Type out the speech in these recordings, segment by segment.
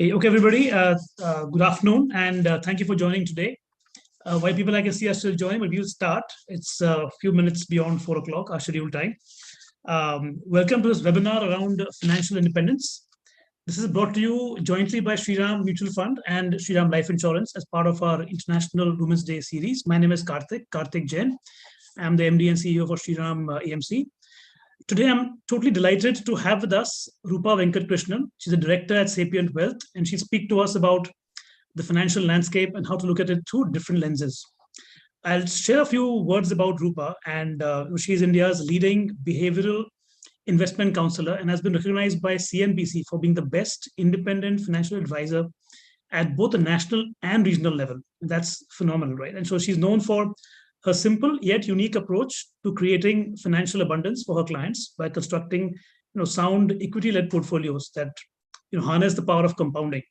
Okay, everybody, good afternoon, and thank you for joining today. While people I can see are still joining, but we'll start. It's a few minutes beyond 4 o'clock, our scheduled time. Welcome to this webinar around financial independence. This is brought to you jointly by Shriram Mutual Fund and Shriram Life Insurance as part of our International Women's Day series. My name is Karthik Jain. I'm the MD and CEO for Shriram AMC. Today, I'm totally delighted to have with us Roopa Venkatkrishnan. She's a director at Sapient Wealth, and she'll speak to us about the financial landscape and how to look at it through different lenses. I'll share a few words about Roopa, and she's India's leading behavioral investment counselor and has been recognized by CNBC for being the best independent financial advisor at both the national and regional level. That's phenomenal, right? And so she's known for her simple yet unique approach to creating financial abundance for her clients by constructing sound equity-led portfolios that harness the power of compounding.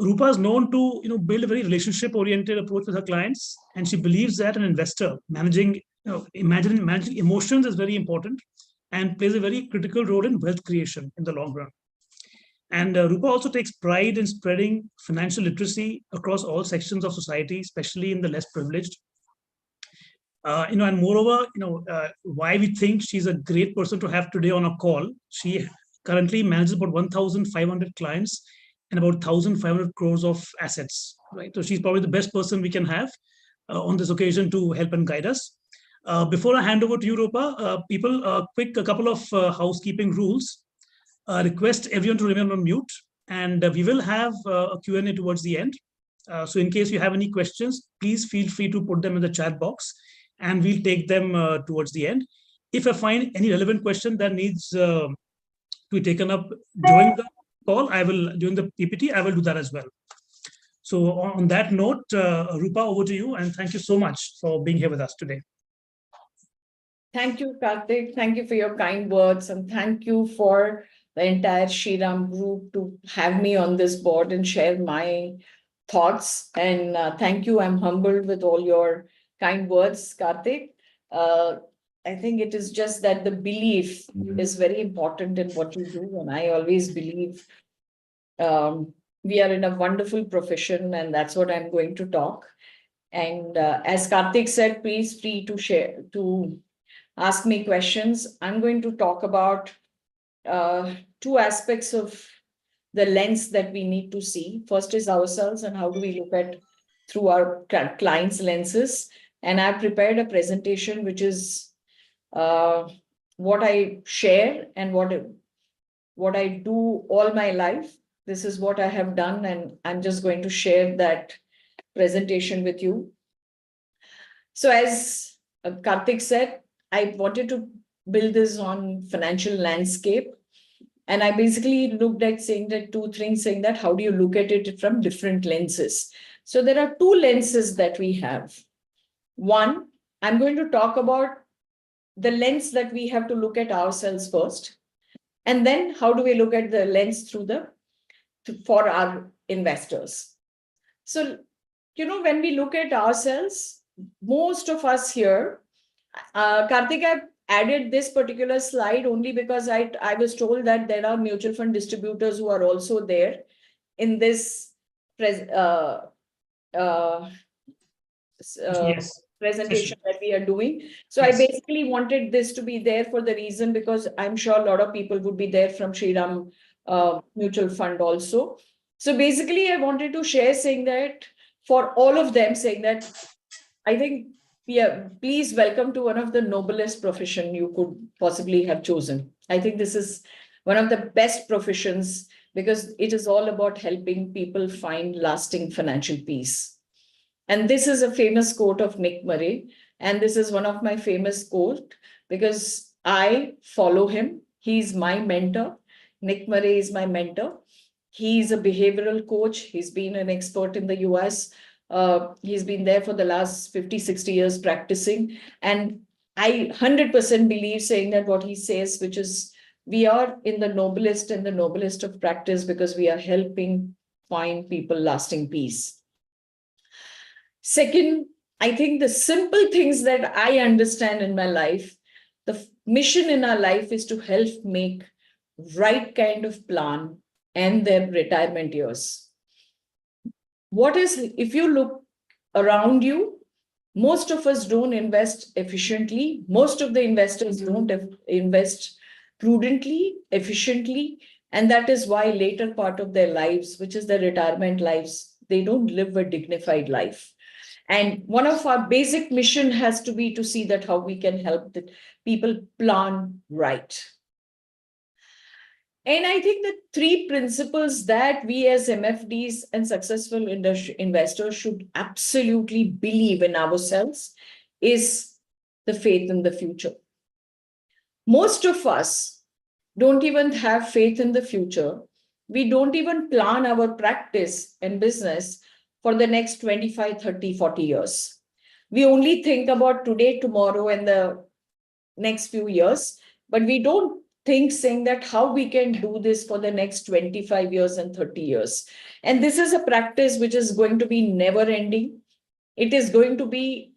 Roopa is known to build a very relationship-oriented approach with her clients, and she believes that an investor managing emotions is very important and plays a very critical role in wealth creation in the long run. And Roopa also takes pride in spreading financial literacy across all sections of society, especially in the less privileged. And moreover, why we think she's a great person to have today on a call. She currently manages about 1,500 clients and about 1,500 crores of assets, right? So she's probably the best person we can have on this occasion to help and guide us. Before I hand over to you, Roopa, a couple of housekeeping rules. Request everyone to remain on mute, and we will have a Q&A towards the end. So in case you have any questions, please feel free to put them in the chat box, and we'll take them towards the end. If I find any relevant question that needs to be taken up during the call, during the PPT, I will do that as well. So on that note, Roopa, over to you, and thank you so much for being here with us today. Thank you, Karthik. Thank you for your kind words, and thank you for the entire Shriram group to have me on this board and share my thoughts. And thank you. I'm humbled with all your kind words, Karthik. I think it is just that the belief is very important in what you do. And I always believe we are in a wonderful profession, and that's what I'm going to talk. And as Karthik said, please free to ask me questions. I'm going to talk about two aspects of the lens that we need to see. First is ourselves and how do we look at through our clients' lenses. And I've prepared a presentation, which is what I share and what I do all my life. This is what I have done, and I'm just going to share that presentation with you. So as Karthik said, I wanted to build this on financial landscape. And I basically looked at saying that how do you look at it from different lenses? So there are two lenses that we have. One, I'm going to talk about the lens that we have to look at ourselves first. And then how do we look at the lens for our investors? So, when we look at ourselves, most of us here, Karthik, I've added this particular slide only because I was told that there are mutual fund distributors who are also there in this presentation that we are doing. So yes. I basically wanted this to be there for the reason because I'm sure a lot of people would be there from Shriram Mutual Fund also. So basically, I wanted to share saying that for all of them, saying that I think, please welcome to one of the noblest profession you could possibly have chosen. I think this is one of the best professions because it is all about helping people find lasting financial peace. And this is a famous quote of Nick Murray. And this is one of my famous quotes because I follow him. He's my mentor. Nick Murray is my mentor. He's a behavioral coach. He's been an expert in the US. He's been there for the last 50, 60 years practicing. And I 100% believe saying that what he says, which is we are in the noblest and the noblest of practice because we are helping find people lasting peace. Second, I think the simple things that I understand in my life, the mission in our life is to help make right kind of plan and their retirement years. If you look around you, most of us don't invest efficiently. Most of the investors don't invest prudently, efficiently. And that is why later part of their lives, which is their retirement lives, they don't live a dignified life. And one of our basic mission has to be to see that how we can help the people plan right. And I think the three principles that we as MFDs and successful investors should absolutely believe in ourselves is the faith in the future. Most of us don't even have faith in the future. We don't even plan our practice and business for the next 25, 30, 40 years. We only think about today, tomorrow, and the next few years, but we don't think saying that how we can do this for the next 25 years and 30 years. And this is a practice which is going to be never ending. It is going to be,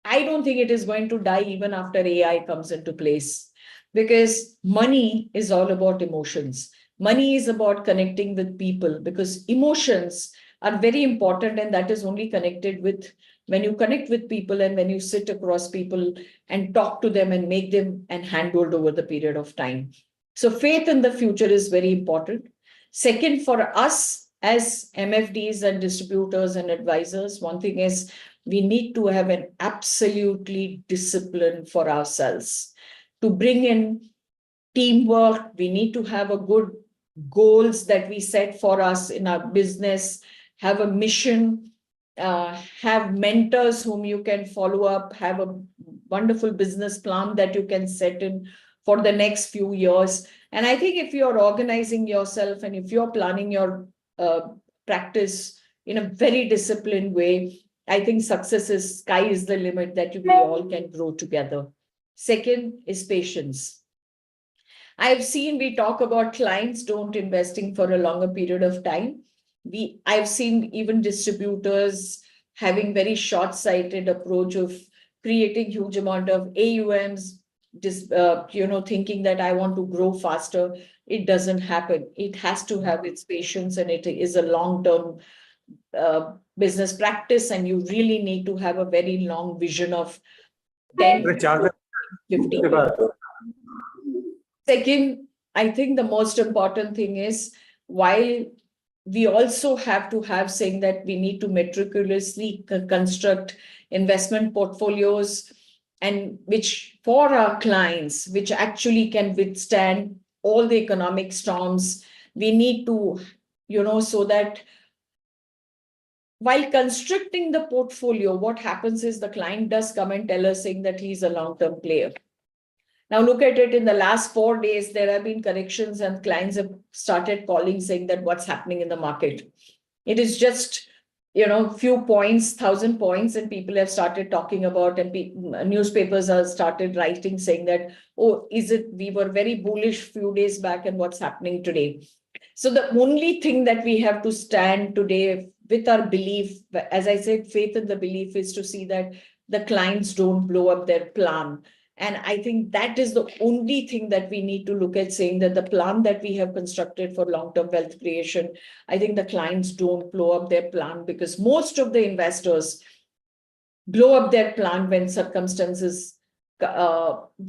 I don't think it is going to die even after AI comes into place, because money is all about emotions. Money is about connecting with people, because emotions are very important, and that is only connected with when you connect with people and when you sit across people and talk to them and make them and handhold over the period of time. So faith in the future is very important. Second, for us as MFDs and distributors and advisors, one thing is we need to have an absolutely discipline for ourselves to bring in teamwork. We need to have a good goals that we set for us in our business, have a mission, have mentors whom you can follow up, have a wonderful business plan that you can set in for the next few years. And I think if you're organizing yourself and if you're planning your practice in a very disciplined way, I think success is sky is the limit that we all can grow together. Second is patience. I've seen we talk about clients don't investing for a longer period of time. I've seen even distributors having very short-sighted approach of creating huge amount of AUMs, thinking that I want to grow faster. It doesn't happen. It has to have its patience, and it is a long-term business practice, and you really need to have a very long vision of 10, 50 years. Second, I think the most important thing is, while we also have to have saying that we need to meticulously construct investment portfolios, and which for our clients, which actually can withstand all the economic storms, we need to, so that while constructing the portfolio, what happens is the client does come and tell us saying that he's a long-term player. Now look at it, in the last 4 days, there have been corrections and clients have started calling saying that what's happening in the market. It is just, few points, 1,000 points, and people have started talking about, and newspapers have started writing saying that, oh, we were very bullish few days back and what's happening today. So the only thing that we have to stand today with our belief, as I said, faith in the belief, is to see that the clients don't blow up their plan. And I think that is the only thing that we need to look at, saying that the plan that we have constructed for long-term wealth creation, I think the clients don't blow up their plan, because most of the investors blow up their plan when circumstances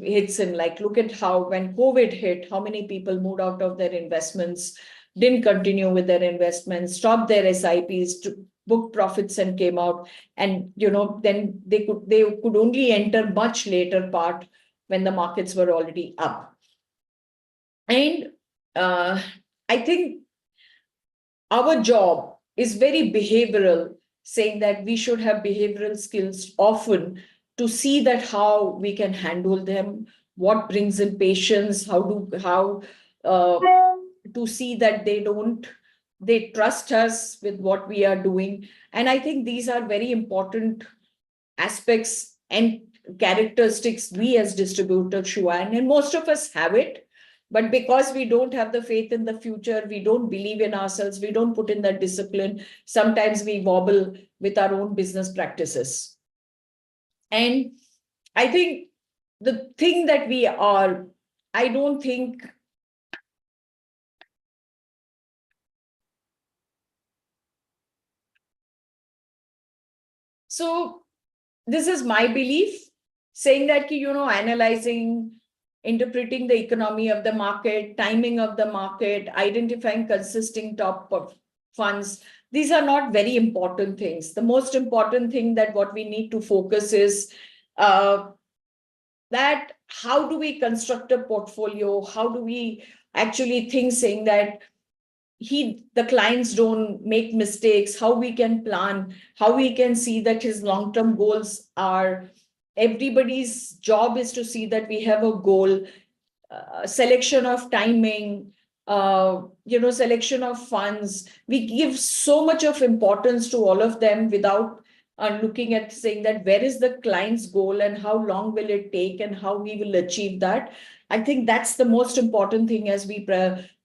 hits in. Like, look at how when COVID hit, how many people moved out of their investments, didn't continue with their investments, stopped their SIPs, to book profits and came out. And then they could only enter much later part when the markets were already up. And I think our job is very behavioral, saying that we should have behavioral skills often to see that how we can handle them, what brings in patience, how to see that they trust us with what we are doing. And I think these are very important aspects and characteristics we as distributors show, and most of us have it. But because we don't have the faith in the future, we don't believe in ourselves, we don't put in that discipline, sometimes we wobble with our own business practices. And I think the thing that I don't think So this is my belief, saying that, analyzing, interpreting the economy of the market, timing of the market, identifying consisting top of funds. These are not very important things. The most important thing that what we need to focus is that how do we construct a portfolio? How do we actually think, saying that the clients don't make mistakes, how we can plan, how we can see that his long-term goals are. Everybody's job is to see that we have a goal, selection of timing, selection of funds. We give so much of importance to all of them without looking at saying that where is the client's goal and how long will it take and how we will achieve that. I think that's the most important thing as we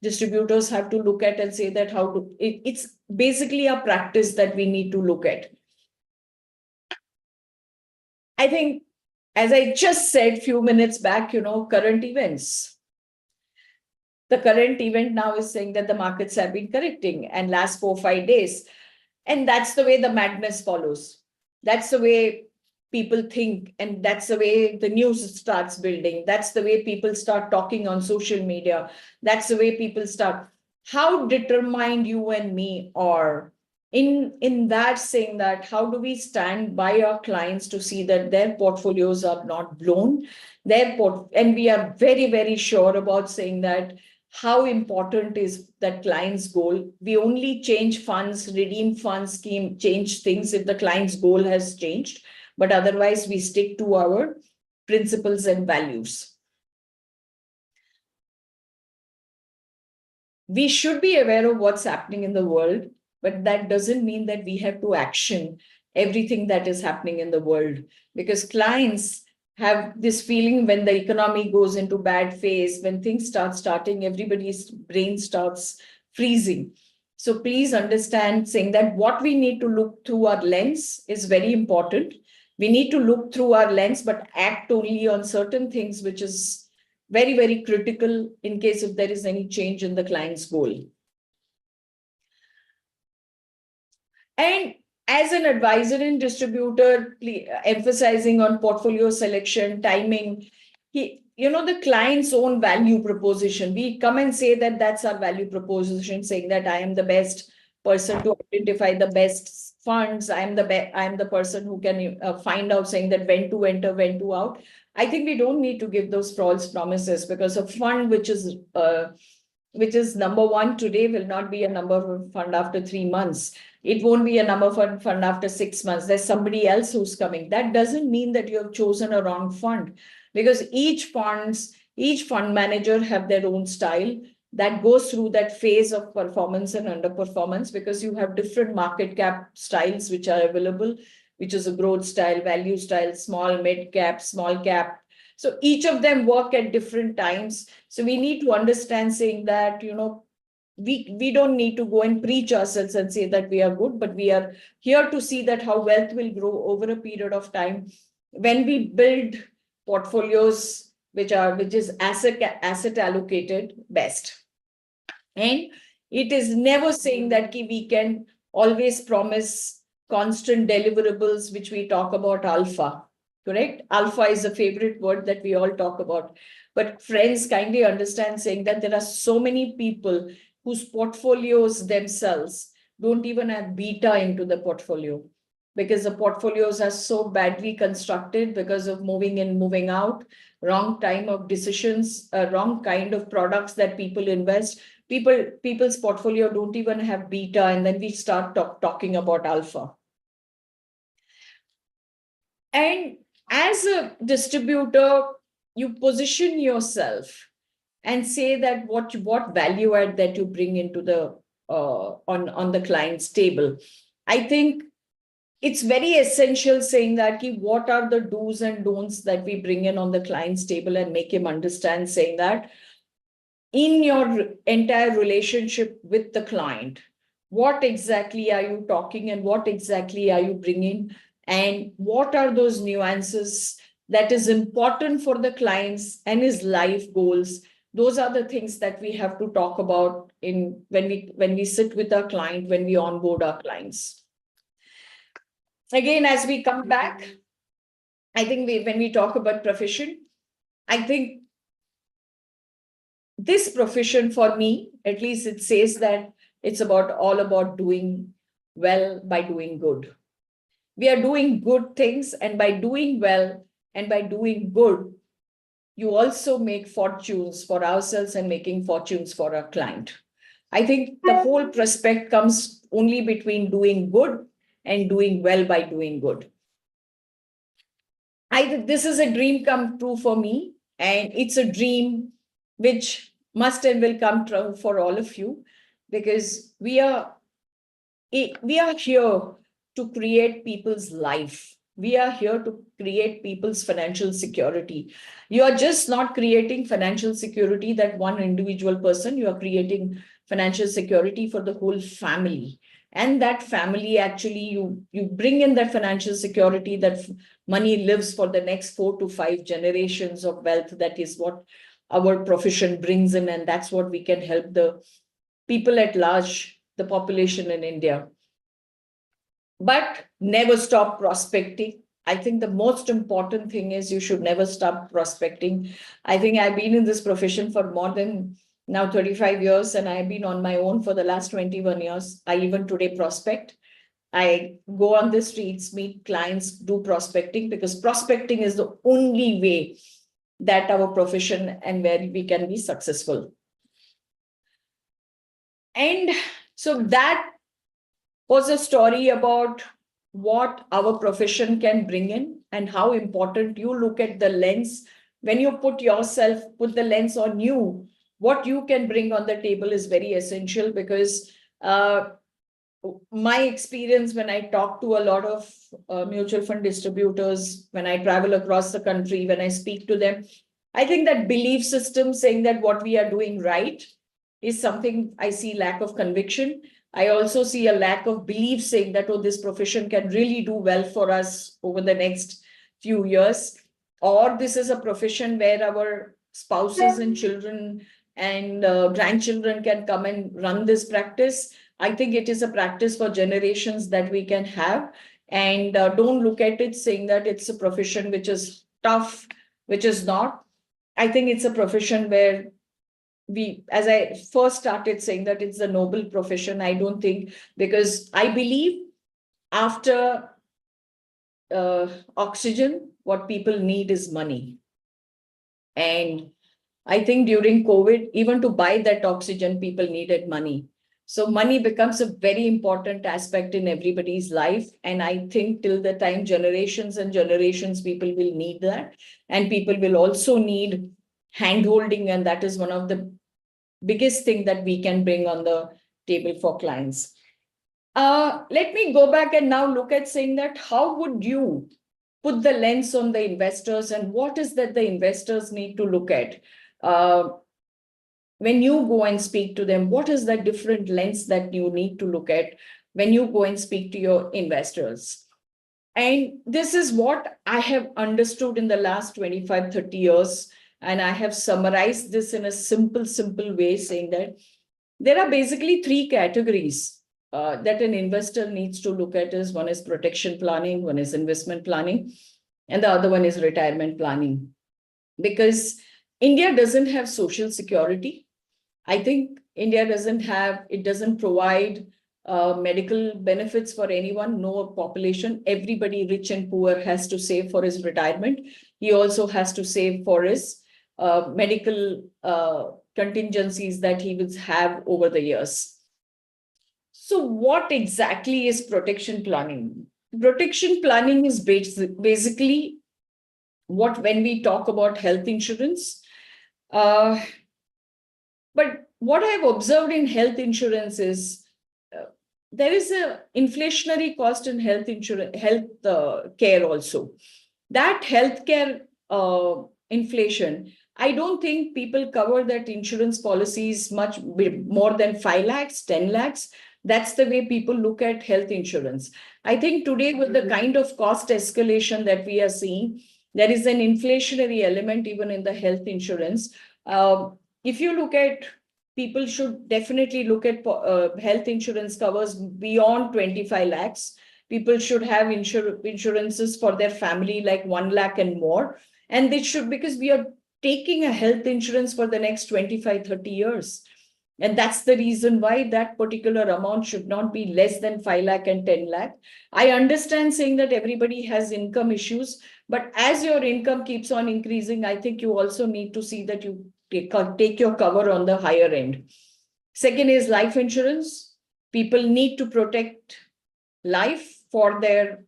distributors have to look at and say that it's basically a practice that we need to look at. I think, as I just said few minutes back, current events. The current event now is saying that the markets have been correcting and last 4-5 days. And that's the way the madness follows. That's the way people think. And that's the way the news starts building. That's the way people start talking on social media. That's the way people start. How determined you and me are in that, saying that how do we stand by our clients to see that their portfolios are not blown, and we are very, very sure about saying that how important is that client's goal. We only change funds, redeem funds scheme, change things if the client's goal has changed, but otherwise we stick to our principles and values. We should be aware of what's happening in the world, but that doesn't mean that we have to action everything that is happening in the world, because clients have this feeling when the economy goes into bad phase, when things starting, everybody's brain starts freezing. So please understand, saying that what we need to look through our lens is very important. We need to look through our lens, but act only on certain things, which is very, very critical in case if there is any change in the client's goal. And as an advisor and distributor, emphasizing on portfolio selection, timing, the client's own value proposition. We come and say that that's our value proposition, saying that I am the best person to identify the best funds. I am the person who can find out, saying that when to enter, when to out. I think we don't need to give those false promises, because a fund which is number one today will not be a number fund after 3 months. It won't be a number fund after 6 months. There's somebody else who's coming. That doesn't mean that you have chosen a wrong fund, because each fund manager have their own style that goes through that phase of performance and underperformance, because you have different market cap styles which are available, which is a growth style, value style, small, mid cap, small cap. So each of them work at different times. So we need to understand, saying that, we don't need to go and preach ourselves and say that we are good, but we are here to see that how wealth will grow over a period of time. When we build portfolios which is asset allocated best. And it is never saying that we can always promise constant deliverables, which we talk about alpha. Correct? Alpha is a favorite word that we all talk about. But friends, kindly understand, saying that there are so many people whose portfolios themselves don't even have beta into the portfolio, because the portfolios are so badly constructed because of moving in, moving out, wrong time of decisions, wrong kind of products that people invest. People's portfolio don't even have beta, and then we start talking about alpha. And as a distributor, you position yourself and say that what value add that you bring into the on the client's table. I think it's very essential, saying that what are the do's and don'ts that we bring in on the client's table and make him understand, saying that in your entire relationship with the client, what exactly are you talking and what exactly are you bringing, and what are those nuances that is important for the clients and his life goals. Those are the things that we have to talk about when we sit with our client, when we onboard our clients. Again, as we come back, I think when we talk about profession, I think this profession for me, at least it says that it's all about doing well by doing good. We are doing good things, and by doing well and by doing good, you also make fortunes for ourselves and making fortunes for our client. I think the whole prospect comes only between doing good and doing well by doing good. This is a dream come true for me, and it's a dream which must and will come true for all of you, because we are here to create people's life. We are here to create people's financial security. You are just not creating financial security that one individual person, you are creating financial security for the whole family. And that family, actually, you bring in that financial security, that money lives for the next 4 to 5 generations of wealth. That is what our profession brings in, and that's what we can help the people at large, the population in India. But never stop prospecting. I think the most important thing is you should never stop prospecting. I think I've been in this profession for more than now 35 years, and I've been on my own for the last 21 years. I even today prospect. I go on the streets, meet clients, do prospecting, because prospecting is the only way that our profession and where we can be successful. And so that was a story about what our profession can bring in, and how important you look at the lens. When you put the lens on you, what you can bring on the table is very essential, because my experience when I talk to a lot of mutual fund distributors, when I travel across the country, when I speak to them, I think that belief system saying that what we are doing right is something I see lack of conviction. I also see a lack of belief saying that, oh, this profession can really do well for us over the next few years. Or this is a profession where our spouses and children and grandchildren can come and run this practice. I think it is a practice for generations that we can have. And don't look at it saying that it's a profession which is tough, which is not. I think it's a profession where as I first started saying that it's a noble profession. I don't think, because I believe after oxygen, what people need is money. And I think during COVID, even to buy that oxygen, people needed money. So money becomes a very important aspect in everybody's life. And I think till the time generations and generations, people will need that. And people will also need hand-holding. And that is one of the biggest thing that we can bring on the table for clients. Let me go back and now look at saying that how would you put the lens on the investors, and what is that the investors need to look at? When you go and speak to them, what is that different lens that you need to look at when you go and speak to your investors? And this is what I have understood in the last 25, 30 years. And I have summarized this in a simple way, saying that there are basically 3 categories that an investor needs to look at. One is protection planning, one is investment planning, and the other one is retirement planning. Because India doesn't have social security. I think India doesn't provide medical benefits for anyone, no population. Everybody, rich and poor, has to save for his retirement. He also has to save for his medical contingencies that he will have over the years. So what exactly is protection planning? Protection planning is basically when we talk about health insurance. But what I've observed in health insurance is there is an inflationary cost in health care also. That healthcare inflation, I don't think people cover that insurance policies much more than 5 lakhs, 10 lakhs. That's the way people look at health insurance. I think today, with the kind of cost escalation that we are seeing, there is an inflationary element even in the health insurance. If you look at, people should definitely look at health insurance covers beyond 25 lakhs. people should have insurances for their family, like 1 lakh and more. And they should, because we are taking a health insurance for the next 25, 30 years. And that's the reason why that particular amount should not be less than 5 lakh and 10 lakh. I understand saying that everybody has income issues, but as your income keeps on increasing, I think you also need to see that you take your cover on the higher end. Second is life insurance. People need to protect life for their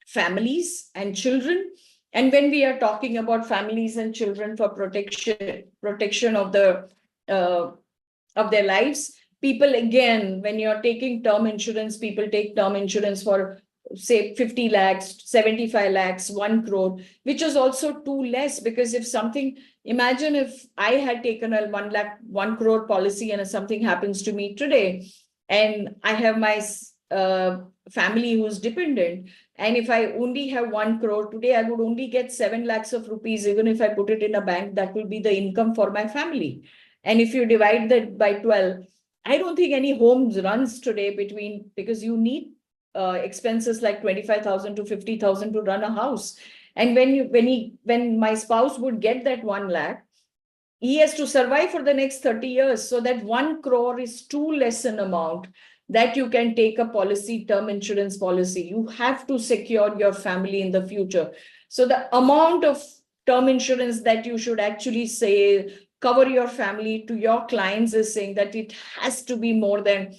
families and children. And when we are talking about families and children for protection of their lives, people, again, when you're taking term insurance, people take term insurance for say 50 lakhs, 75 lakhs, 1 crore, which is also too less, because if something, imagine if I had taken a 1 lakh, 1 crore policy and something happens to me today, and I have my family who's dependent, and if I only have 1 crore today, I would only get 7 lakhs of rupees. Even if I put it in a bank, that will be the income for my family. And if you divide that by 12, I don't think any homes runs today because you need expenses like 25,000 to 50,000 to run a house. And when my spouse would get that 1 lakh, he has to survive for the next 30 years. So that 1 crore is too less an amount that you can take a policy, term insurance policy. You have to secure your family in the future. So the amount of term insurance that you should actually say cover your family to your clients is saying that it has to be more than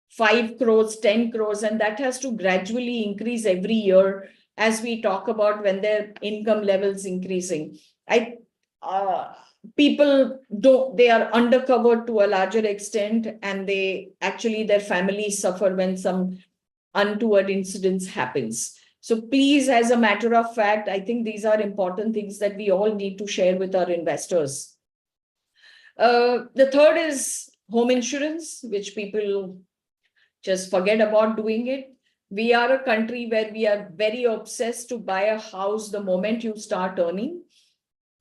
5 crores, 10 crores, and that has to gradually increase every year as we talk about when their income levels increasing. People they are undercovered to a larger extent, and their families suffer when some untoward incidents happens. So please, as a matter of fact, I think these are important things that we all need to share with our investors. The third is home insurance, which people just forget about doing it. We are a country where we are very obsessed to buy a house the moment you start earning.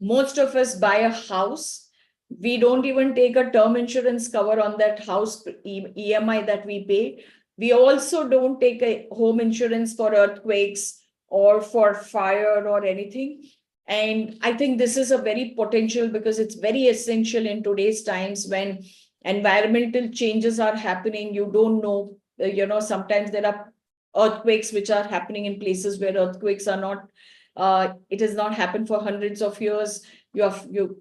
Most of us buy a house. We don't even take a term insurance cover on that house EMI that we pay. We also don't take a home insurance for earthquakes or for fire or anything. And I think this is a very potential, because it's very essential in today's times when environmental changes are happening. You don't know, sometimes there are earthquakes which are happening in places where earthquakes are not, it has not happened for hundreds of years. Your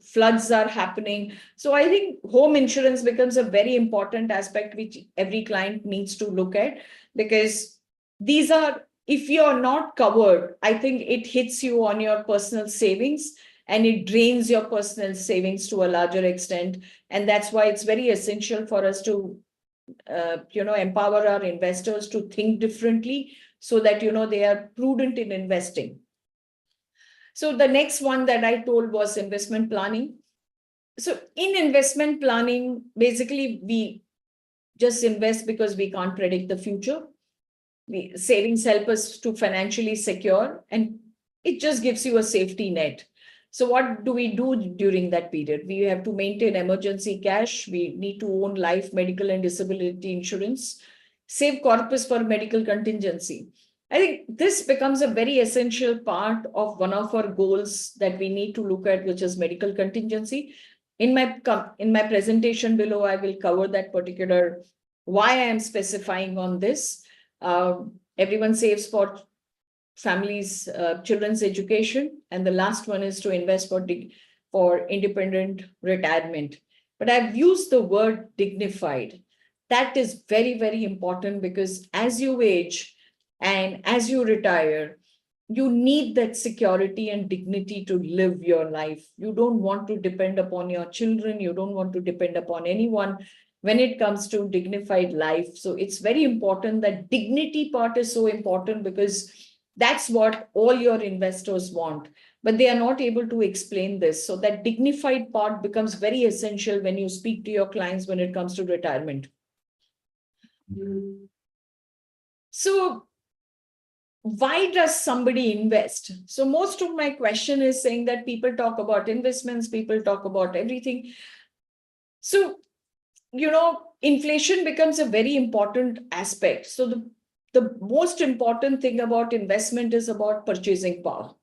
floods are happening. So I think home insurance becomes a very important aspect which every client needs to look at, because these are, if you're not covered, I think it hits you on your personal savings and it drains your personal savings to a larger extent. And that's why it's very essential for us to empower our investors to think differently so that, they are prudent in investing. So the next one that I told was investment planning. So in investment planning, basically we just invest because we can't predict the future. Savings help us to financially secure, and it just gives you a safety net. So what do we do during that period? We have to maintain emergency cash. We need to own life, medical, and disability insurance, save corpus for medical contingency. I think this becomes a very essential part of one of our goals that we need to look at, which is medical contingency. In my presentation below, I will cover that particular, why I am specifying on this. Everyone saves for families, children's education, and the last one is to invest for independent retirement. But I've used the word dignified. That is very, very important, because as you age and as you retire, you need that security and dignity to live your life. You don't want to depend upon your children. You don't want to depend upon anyone when it comes to dignified life. So it's very important. That dignity part is so important, because that's what all your investors want, but they are not able to explain this. So that dignified part becomes very essential when you speak to your clients when it comes to retirement. So why does somebody invest? So most of my question is saying that people talk about investments, people talk about everything. So, inflation becomes a very important aspect. So the most important thing about investment is about purchasing power.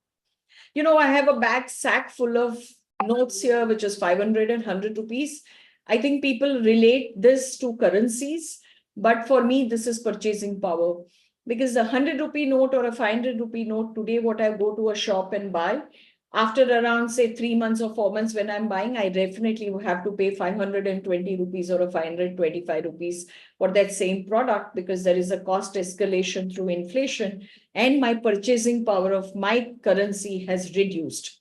I have a sack full of notes here, which is 500 and 100 rupees. I think people relate this to currencies, but for me, this is purchasing power. Because a 100 rupee note or a 500 rupee note today, what I go to a shop and buy, after around say 3 months or 4 months when I'm buying, I definitely have to pay 520 rupees or a 525 rupees for that same product, because there is a cost escalation through inflation and my purchasing power of my currency has reduced.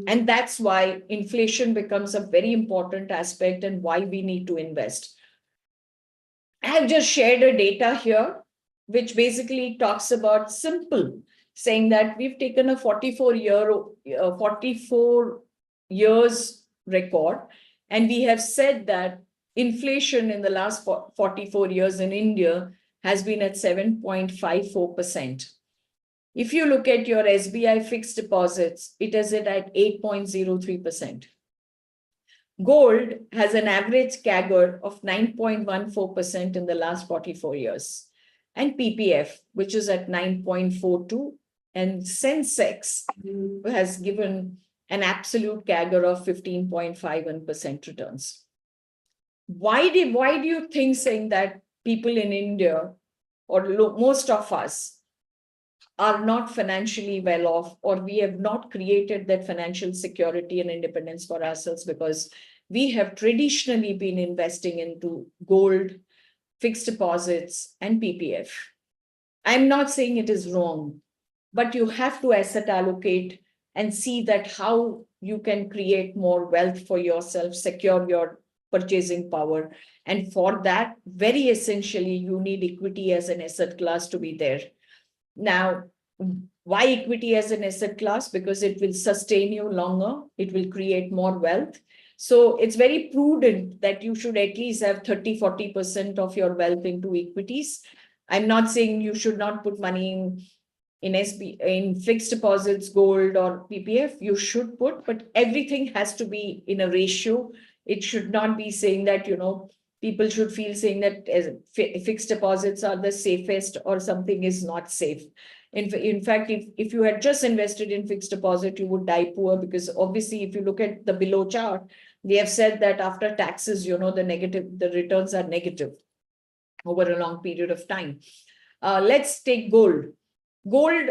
And that's why inflation becomes a very important aspect and why we need to invest. I have just shared a data here, which basically talks about simple, saying that we've taken a 44 years record, and we have said that inflation in the last 44 years in India has been at 7.54%. If you look at your SBI fixed deposits, it is at 8.03%. Gold has an average CAGR of 9.14% in the last 44 years. And PPF, which is at 9.42, and Sensex has given an absolute CAGR of 15.51% returns. Why do you think saying that people in India, or most of us, are not financially well off, or we have not created that financial security and independence for ourselves? Because we have traditionally been investing into gold, fixed deposits, and PPF. I'm not saying it is wrong, but you have to asset allocate and see that how you can create more wealth for yourself, secure your purchasing power. And for that, very essentially, you need equity as an asset class to be there. Now, why equity as an asset class? Because it will sustain you longer. It will create more wealth. So it's very prudent that you should at least have 30-40% of your wealth into equities. I'm not saying you should not put money in fixed deposits, gold, or PPF. You should put, but everything has to be in a ratio. It should not be saying that, people should feel saying that fixed deposits are the safest or something is not safe. In fact, if you had just invested in fixed deposit, you would die poor, because obviously, if you look at the below chart, they have said that after taxes, the returns are negative over a long period of time. Let's take gold. Gold,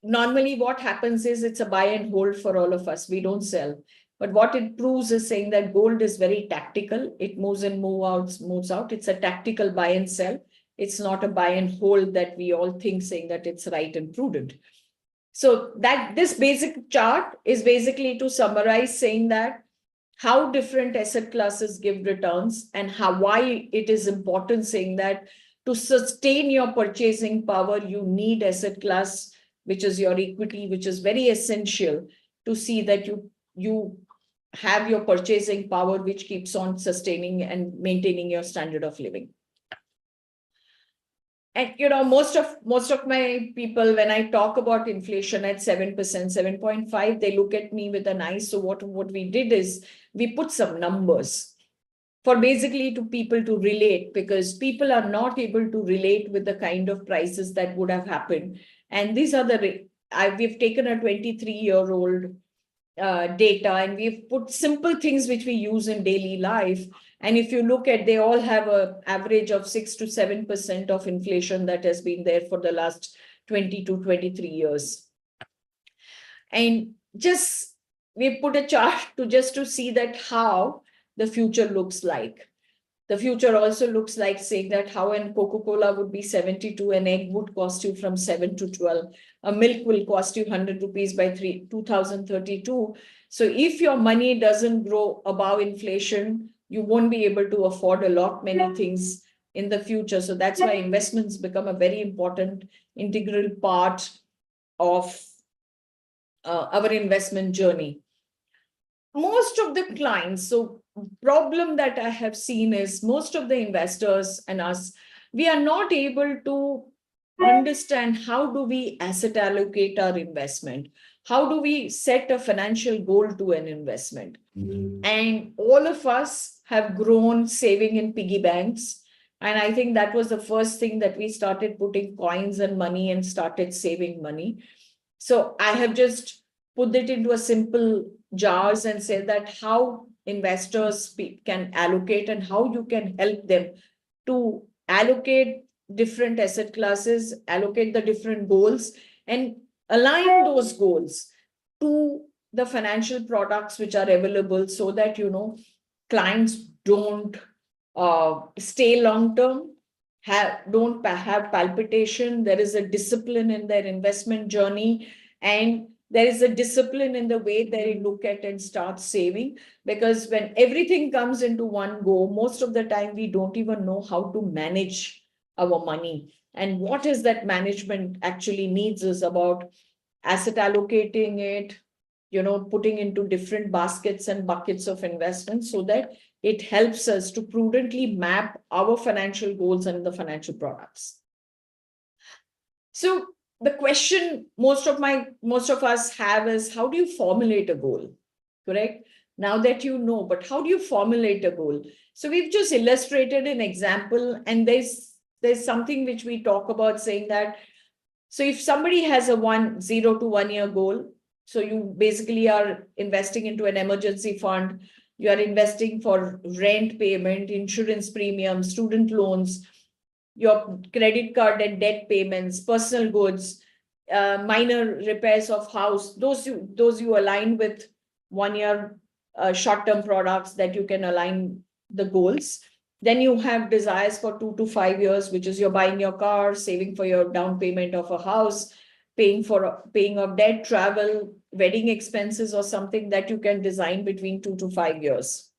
normally what happens is it's a buy and hold for all of us. We don't sell. But what it proves is saying that gold is very tactical. It moves in, moves out. It's a tactical buy and sell. It's not a buy and hold that we all think saying that it's right and prudent. So that this basic chart is basically to summarize saying that how different asset classes give returns and why it is important saying that to sustain your purchasing power, you need asset class, which is your equity, which is very essential to see that you have your purchasing power, which keeps on sustaining and maintaining your standard of living. And most of my people, when I talk about inflation at 7%, 7.5, they look at me with an eye. So what we did is we put some numbers for basically to people to relate, because people are not able to relate with the kind of prices that would have happened. And these are we've taken a 23-year-old data, and we've put simple things which we use in daily life. And if you look at, they all have an average of 6 to 7% of inflation that has been there for the last 20 to 23 years. And we put a chart to see that how the future looks like. The future also looks like saying that how an Coca-Cola would be 72, an egg would cost you from 7 to 12. A milk will cost you 100 rupees by 2032. So if your money doesn't grow above inflation, you won't be able to afford many things in the future. So that's why investments become a very important integral part of our investment journey. Most of the clients, so problem that I have seen is most of the investors and us, we are not able to understand how do we asset allocate our investment? How do we set a financial goal to an investment? And all of us have grown saving in piggy banks. And I think that was the first thing that we started putting coins and money and started saving money. So I have just put it into a simple jars and said that how investors can allocate and how you can help them to allocate different asset classes, allocate the different goals, and align those goals to the financial products which are available, so that clients don't stay long term, don't have palpitation. There is a discipline in their investment journey, and there is a discipline in the way they look at and start saving. Because when everything comes into one go, most of the time we don't even know how to manage our money. And what is that management actually needs is about asset allocating it, putting into different baskets and buckets of investments, so that it helps us to prudently map our financial goals and the financial products. So the question most of us have is, how do you formulate a goal? Correct? Now that but how do you formulate a goal? So we've just illustrated an example, and there's something which we talk about, saying that, so if somebody has a 0 to 1 year goal, so you basically are investing into an emergency fund, you are investing for rent payment, insurance premiums, student loans, your credit card and debt payments, personal goods, minor repairs of house, those you align with 1 year short-term products that you can align the goals. Then you have desires for 2 to 5 years, which is you're buying your car, saving for your down payment of a house, paying off debt, travel, wedding expenses, or something that you can design between 2 to 5 years.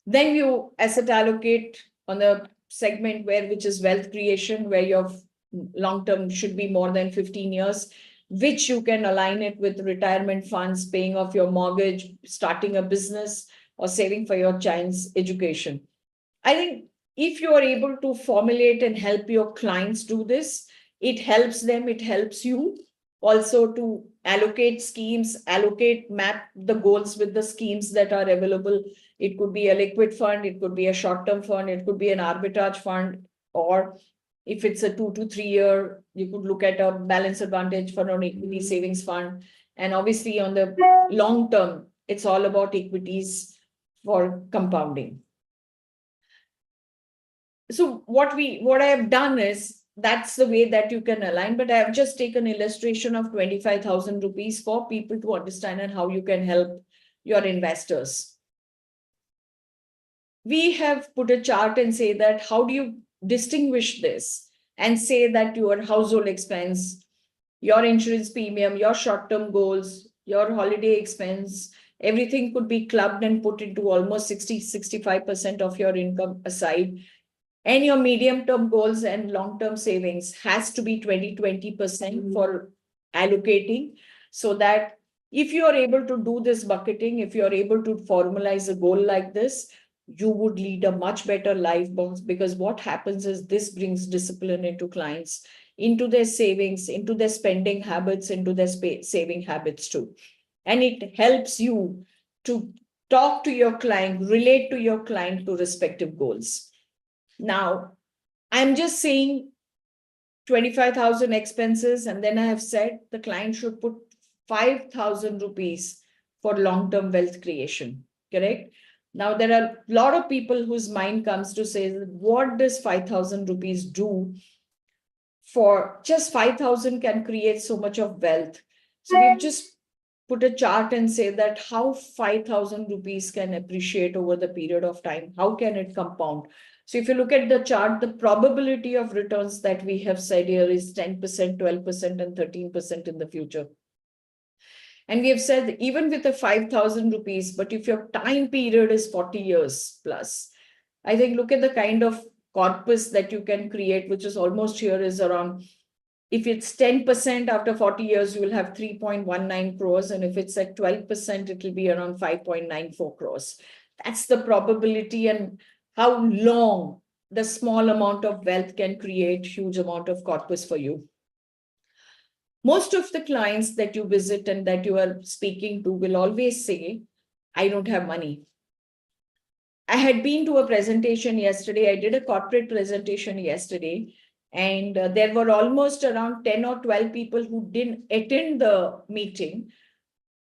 Then you asset allocate on the segment which is wealth creation, where your long term should be more than 15 years, which you can align it with retirement funds, paying off your mortgage, starting a business, or saving for your child's education. I think if you are able to formulate and help your clients do this, it helps them, it helps you also to allocate schemes, map the goals with the schemes that are available. It could be a liquid fund, it could be a short-term fund, it could be an arbitrage fund, or if it's a 2 to 3 year, you could look at a balance advantage for an equity savings fund. And obviously on the long term, it's all about equities for compounding. So what I have done is, that's the way that you can align, but I have just taken illustration of 25,000 rupees for people to understand and how you can help your investors. We have put a chart and say that, how do you distinguish this and say that your household expense, your insurance premium, your short-term goals, your holiday expense, everything could be clubbed and put into almost 60-65% of your income aside. And your medium-term goals and long-term savings has to be 20% for allocating, so that if you are able to do this bucketing, if you are able to formalize a goal like this, you would lead a much better life, because what happens is this brings discipline into clients, into their savings, into their spending habits, into their saving habits too. And it helps you to talk to your client, relate to your client to respective goals. Now, I'm just saying 25,000 expenses, and then I have said the client should put 5,000 rupees for long-term wealth creation, correct? Now, there are a lot of people whose mind comes to say, what does 5,000 rupees do? For just 5,000 can create so much of wealth. So we've just put a chart and say that how 5,000 rupees can appreciate over the period of time. How can it compound? So if you look at the chart, the probability of returns that we have said here is 10%, 12%, and 13% in the future. And we have said even with the 5,000 rupees, but if your time period is 40 years plus, I think look at the kind of corpus that you can create, which is almost here is around, if it's 10% after 40 years, you will have 3.19 crores. And if it's at 12%, it will be around 5.94 crores. That's the probability, and how long the small amount of wealth can create huge amount of corpus for you. Most of the clients that you visit and that you are speaking to will always say, I don't have money. I had been to a presentation yesterday. I did a corporate presentation yesterday, and there were almost around 10 or 12 people who didn't attend the meeting.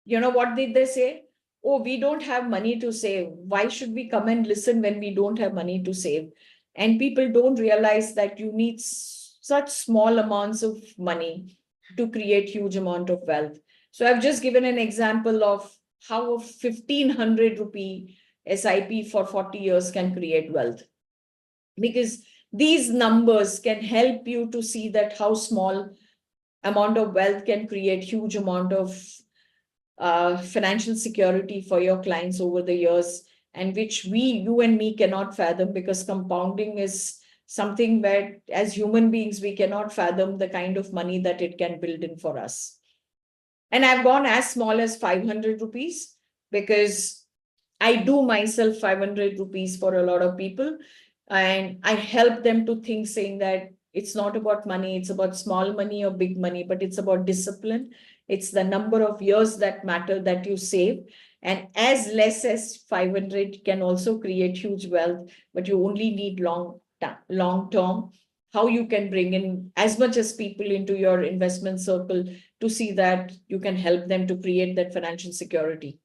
You know what did they say? Oh, we don't have money to save. Why should we come and listen when we don't have money to save? And people don't realize that you need such small amounts of money to create huge amount of wealth. So I've just given an example of how a 1,500 rupee SIP for 40 years can create wealth. Because these numbers can help you to see that how small amount of wealth can create huge amount of financial security for your clients over the years, and which you and me cannot fathom, because compounding is something where as human beings, we cannot fathom the kind of money that it can build in for us. And I've gone as small as 500 rupees because I do myself 500 rupees for a lot of people. And I help them to think saying that it's not about money, it's about small money or big money, but it's about discipline. It's the number of years that matter that you save. And as less as 500 can also create huge wealth, but you only need long term. How you can bring in as much as people into your investment circle to see that you can help them to create that financial security.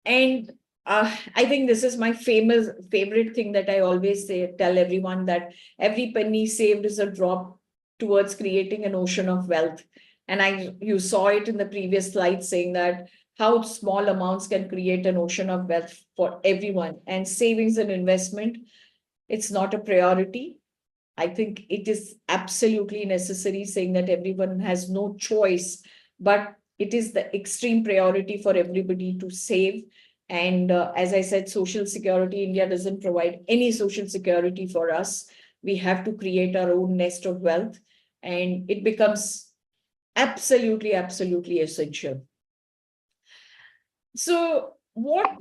And I think this is my favorite thing that I always tell everyone, that every penny saved is a drop towards creating an ocean of wealth. And you saw it in the previous slide saying that how small amounts can create an ocean of wealth for everyone. And savings and investment, it's not a priority. I think it is absolutely necessary, saying that everyone has no choice, but it is the extreme priority for everybody to save. And as I said, social security, India doesn't provide any social security for us. We have to create our own nest of wealth, and it becomes absolutely, absolutely essential. So what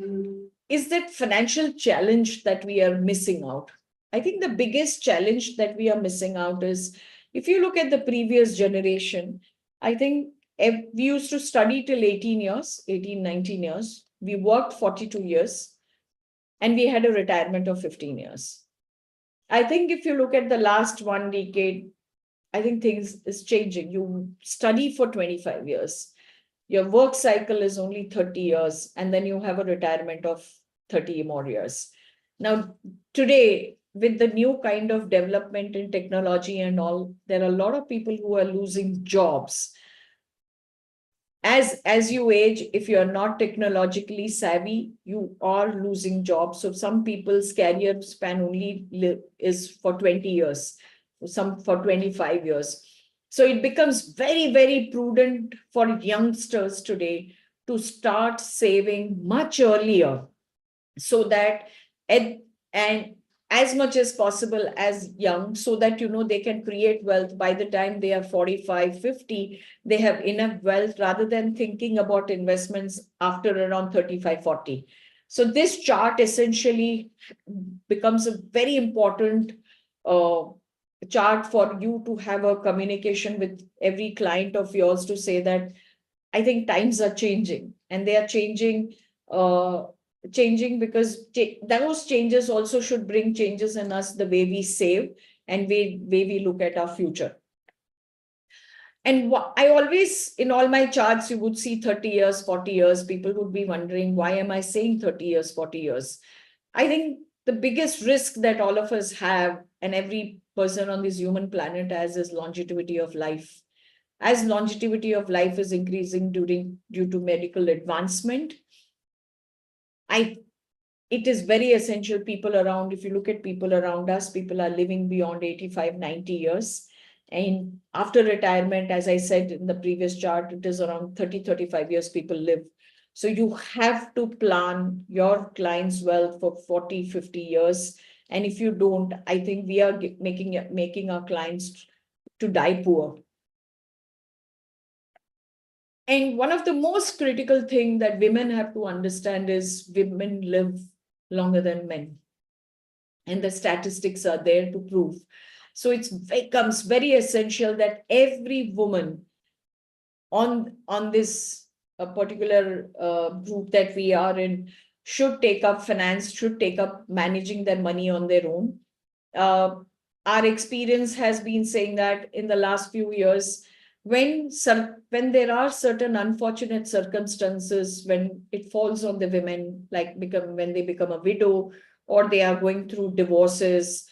is that financial challenge that we are missing out? I think the biggest challenge that we are missing out is, if you look at the previous generation, I think we used to study till 18 years, 18, 19 years. We worked 42 years and we had a retirement of 15 years. I think if you look at the last 1 decade, I think things is changing. You study for 25 years. Your work cycle is only 30 years, and then you have a retirement of 30 more years. Now, today, with the new kind of development in technology and all, there are a lot of people who are losing jobs. As you age, if you are not technologically savvy, you are losing jobs. So some people's career span only is for 20 years, some for 25 years. So it becomes very, very prudent for youngsters today to start saving much earlier, so that and as much as possible as young, so that they can create wealth by the time they are 45, 50. They have enough wealth, rather than thinking about investments after around 35, 40. So this chart essentially becomes a very important chart for you to have a communication with every client of yours, to say that I think times are changing, and they are changing because those changes also should bring changes in us, the way we save and way we look at our future. And I always, in all my charts, you would see 30 years, 40 years. People would be wondering, why am I saying 30 years, 40 years? I think the biggest risk that all of us have, and every person on this human planet has, is longevity of life. As longevity of life is increasing due to medical advancement, it is very essential. People around, if you look at people around us, people are living beyond 85, 90 years. And after retirement, as I said in the previous chart, it is around 30, 35 years people live. So you have to plan your clients' wealth for 40, 50 years. And if you don't, I think we are making our clients to die poor. And one of the most critical things that women have to understand is women live longer than men. And the statistics are there to prove. So it becomes very essential that every woman on this particular group that we are in, should take up finance, should take up managing their money on their own. Our experience has been saying that in the last few years, when there are certain unfortunate circumstances, when it falls on the women, like when they become a widow, or they are going through divorces,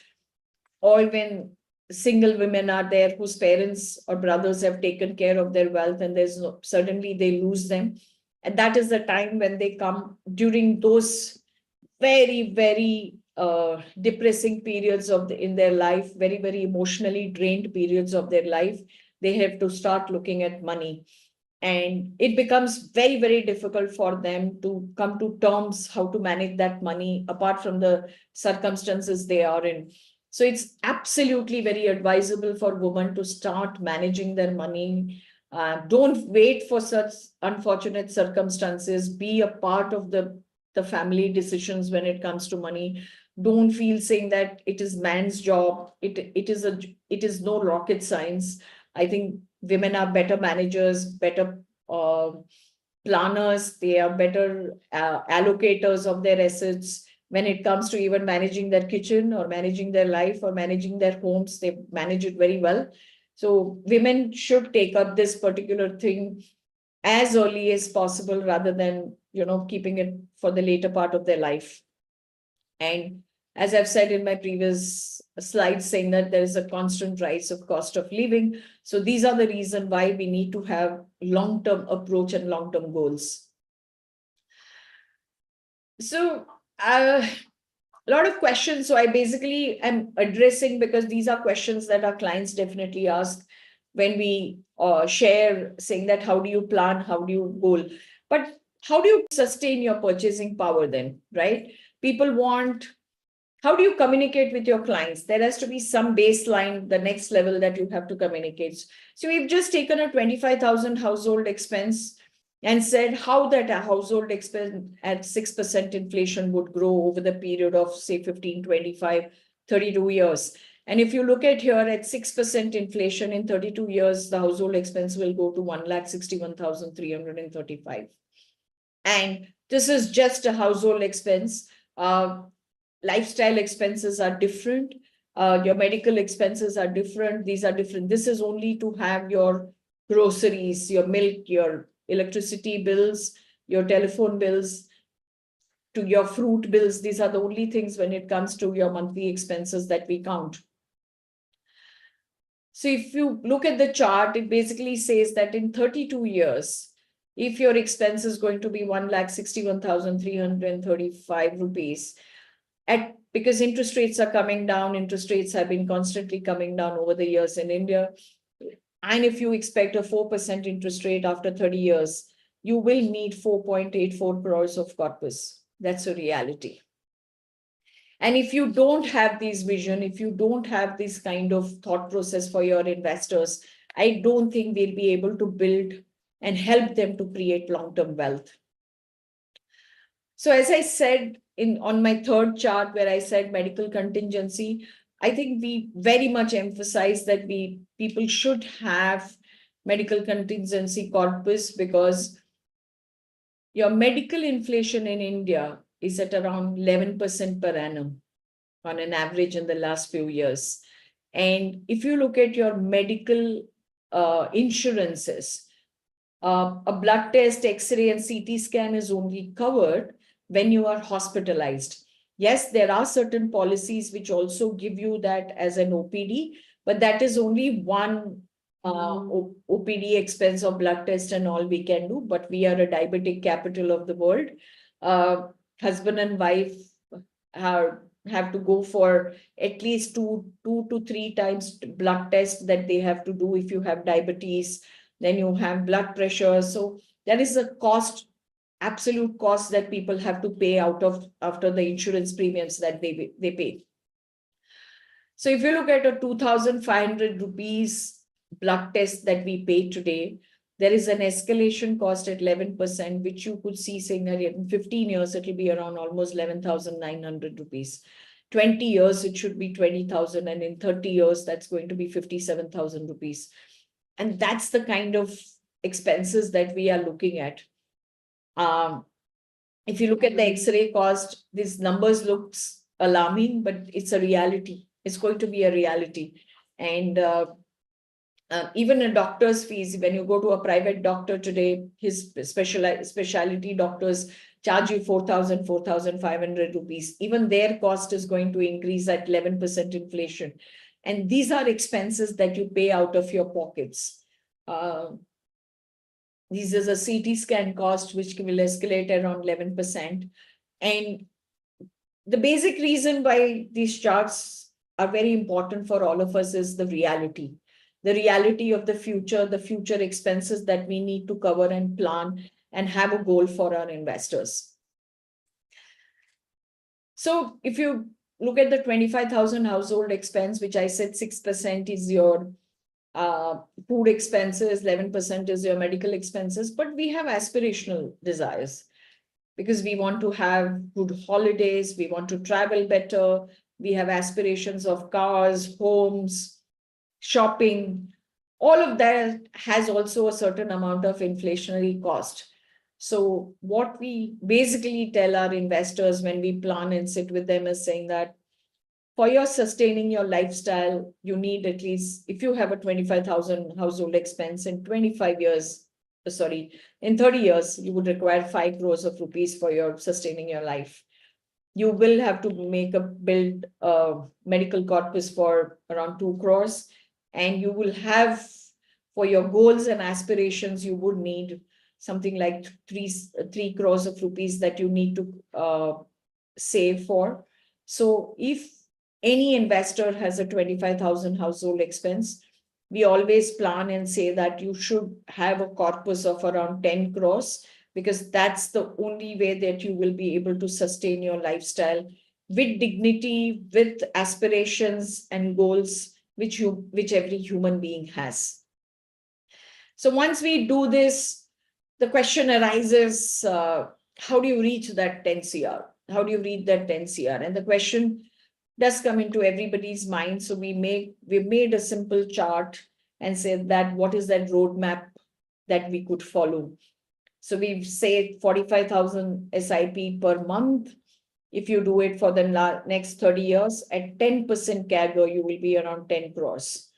or when single women are there whose parents or brothers have taken care of their wealth, and suddenly they lose them. And that is the time when they come, during those very, very depressing periods in their life, very, very emotionally drained periods of their life, they have to start looking at money. And it becomes very, very difficult for them to come to terms how to manage that money apart from the circumstances they are in. So it's absolutely very advisable for women to start managing their money. Don't wait for such unfortunate circumstances. Be a part of the family decisions when it comes to money. Don't feel saying that it is man's job. It is no rocket science. I think women are better managers, better planners. They are better allocators of their assets. When it comes to even managing their kitchen or managing their life or managing their homes, they manage it very well. So women should take up this particular thing as early as possible, rather than, keeping it for the later part of their life. And as I've said in my previous slides, saying that there is a constant rise of cost of living. So these are the reason why we need to have long-term approach and long-term goals. So a lot of questions. So I basically am addressing, because these are questions that our clients definitely ask when we share, saying that how do you plan, how do you goal, but how do you sustain your purchasing power then, right? People want, how do you communicate with your clients? There has to be some baseline, the next level that you have to communicate. So we've just taken a 25,000 household expense and said how that a household expense at 6% inflation would grow over the period of, say, 15, 25, 32 years. And if you look at here at 6% inflation in 32 years, the household expense will go to 1,61,335. And this is just a household expense. Lifestyle expenses are different. Your medical expenses are different. These are different. This is only to have your groceries, your milk, your electricity bills, your telephone bills, to your fruit bills. These are the only things when it comes to your monthly expenses that we count. So if you look at the chart, it basically says that in 32 years, if your expense is going to be 1,61,335 rupees, because interest rates are coming down, interest rates have been constantly coming down over the years in India. And if you expect a 4% interest rate after 30 years, you will need 4.84 crores of corpus. That's a reality. And if you don't have this vision, if you don't have this kind of thought process for your investors, I don't think we'll be able to build and help them to create long-term wealth. So as I said on my third chart, where I said medical contingency, I think we very much emphasize that people should have medical contingency corpus, because your medical inflation in India is at around 11% per annum on an average in the last few years. And if you look at your medical insurances, a blood test, X-ray, and CT scan is only covered when you are hospitalized. Yes, there are certain policies which also give you that as an OPD, but that is only one OPD expense of blood test and all we can do. But we are a diabetic capital of the world. Husband and wife have to go for at least two to three times blood test that they have to do if you have diabetes. Then you have blood pressure. So there is a cost, absolute cost that people have to pay after the insurance premiums that they pay. So if you look at a 2,500 rupees blood test that we pay today, there is an escalation cost at 11%, which you could see saying that in 15 years, it will be around almost 11,900 rupees. 20 years, it should be 20,000. And in 30 years, that's going to be 57,000 rupees. And that's the kind of expenses that we are looking at. If you look at the X-ray cost, these numbers looks alarming, but it's a reality. It's going to be a reality. And even a doctor's fees, when you go to a private doctor today, his specialty doctors charge you 4,500 rupees. Even their cost is going to increase at 11% inflation. And these are expenses that you pay out of your pockets. This is a CT scan cost, which will escalate around 11%. And the basic reason why these charts are very important for all of us is the reality of the future expenses that we need to cover and plan and have a goal for our investors. So if you look at the 25,000 household expense, which I said 6% is your food expenses, 11% is your medical expenses, but we have aspirational desires because we want to have good holidays, we want to travel better, we have aspirations of cars, homes, shopping. All of that has also a certain amount of inflationary cost. So what we basically tell our investors when we plan and sit with them is saying that for your sustaining your lifestyle, you need at least, if you have a 25,000 household expense in 25 years, in 30 years, you would require 5 crores of rupees for your sustaining your life. You will have to build a medical corpus for around 2 crores. And you will have, for your goals and aspirations, you would need something like 3 crores of rupees that you need to save for. So if any investor has a 25,000 household expense, we always plan and say that you should have a corpus of around 10 crores, because that's the only way that you will be able to sustain your lifestyle with dignity, with aspirations and goals, which every human being has. So once we do this, the question arises, how do you reach that 10 CR? How do you reach that 10 CR? And the question does come into everybody's mind. So we've made a simple chart and said that what is that roadmap that we could follow. So we've said 45,000 SIP per month. If you do it for the next 30 years at 10% CAGR, you will be around 10 crores.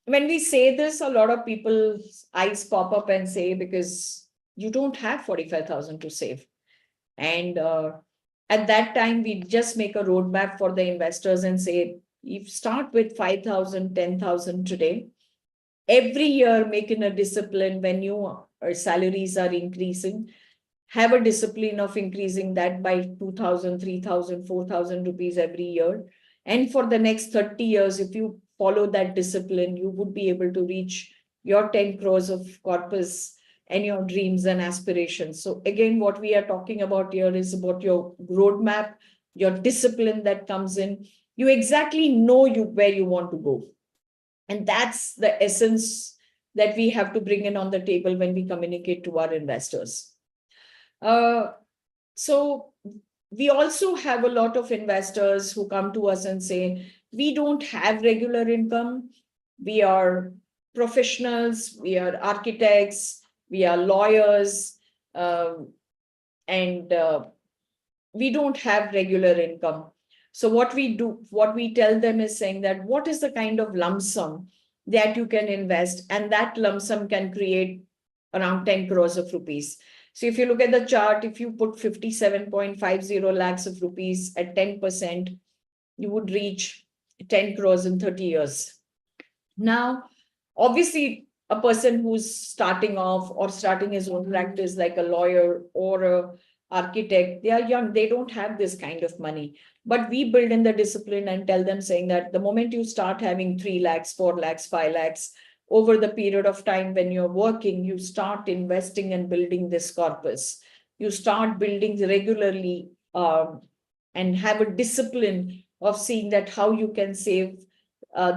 When we say this, a lot of people's eyes pop up and say, because you don't have 45,000 to save. And at that time, we just make a roadmap for the investors and say, you start with 5,000, 10,000 today. Every year, making a discipline when your salaries are increasing, have a discipline of increasing that by 2,000, 3,000, 4,000 rupees every year. And for the next 30 years, if you follow that discipline, you would be able to reach your 10 crores of corpus and your dreams and aspirations. So again, what we are talking about here is about your roadmap, your discipline that comes in. You exactly know where you want to go. And that's the essence that we have to bring in on the table when we communicate to our investors. So we also have a lot of investors who come to us and say, we don't have regular income. We are professionals, we are architects, we are lawyers, and we don't have regular income. So what we tell them is saying that what is the kind of lump sum that you can invest, and that lump sum can create around 10 crores of rupees. So if you look at the chart, if you put 57.50 lakhs of rupees at 10%, you would reach 10 crores in 30 years. Now, obviously, a person who's starting off or starting his own practice, like a lawyer or an architect, they are young, they don't have this kind of money. But we build in the discipline and tell them saying that the moment you start having 3 lakhs, 4 lakhs, 5 lakhs, over the period of time when you're working, you start investing and building this corpus. You start building regularly and have a discipline of seeing that how you can save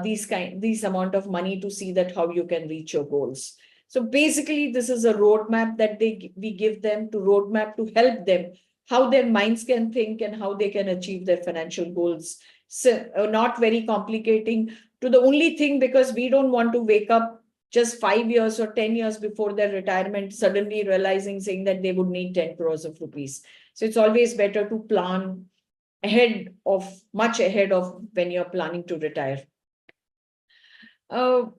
these amount of money to see that how you can reach your goals. So basically, this is a roadmap that we give them to roadmap to help them how their minds can think and how they can achieve their financial goals. So not very complicating to the only thing, because we don't want to wake up just 5 years or 10 years before their retirement, suddenly realizing, saying that they would need 10 crores of rupees. So it's always better to plan much ahead of when you're planning to retire. So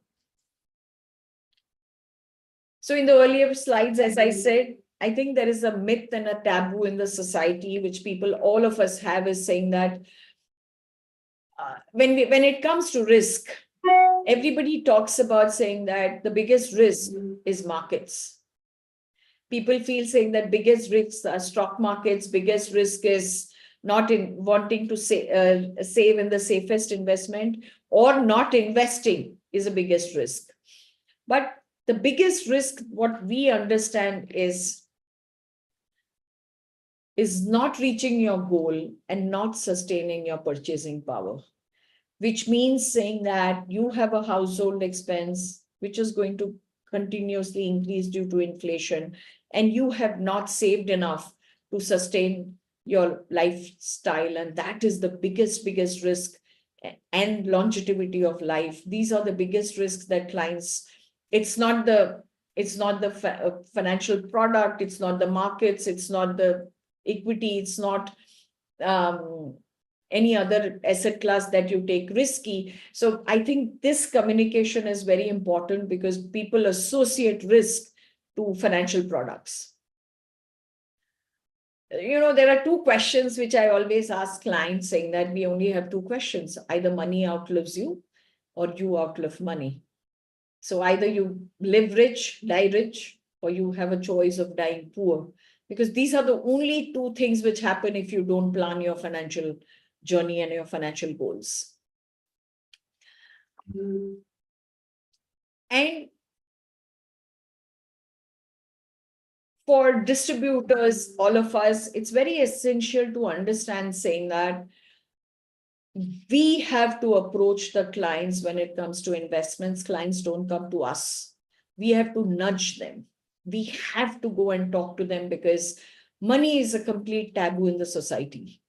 in the earlier slides, as I said, I think there is a myth and a taboo in the society, which all of us have, is saying that when it comes to risk, everybody talks about saying that the biggest risk is markets. People feel saying that biggest risks are stock markets, biggest risk is not in wanting to save in the safest investment, or not investing is the biggest risk. But the biggest risk, what we understand, is not reaching your goal and not sustaining your purchasing power, which means saying that you have a household expense which is going to continuously increase due to inflation, and you have not saved enough to sustain your lifestyle. And that is the biggest risk, and longevity of life. These are the biggest risks that clients, it's not the financial product, it's not the markets, it's not the equity, it's not any other asset class that you take risky. So I think this communication is very important, because people associate risk to financial products. There are two questions which I always ask clients, saying that we only have two questions: either money outlives you, or you outlive money. So either you live rich, die rich, or you have a choice of dying poor, because these are the only two things which happen if you don't plan your financial journey and your financial goals. And for distributors, all of us, it's very essential to understand, saying that we have to approach the clients when it comes to investments. Clients don't come to us. We have to nudge them. We have to go and talk to them, because money is a complete taboo in the society.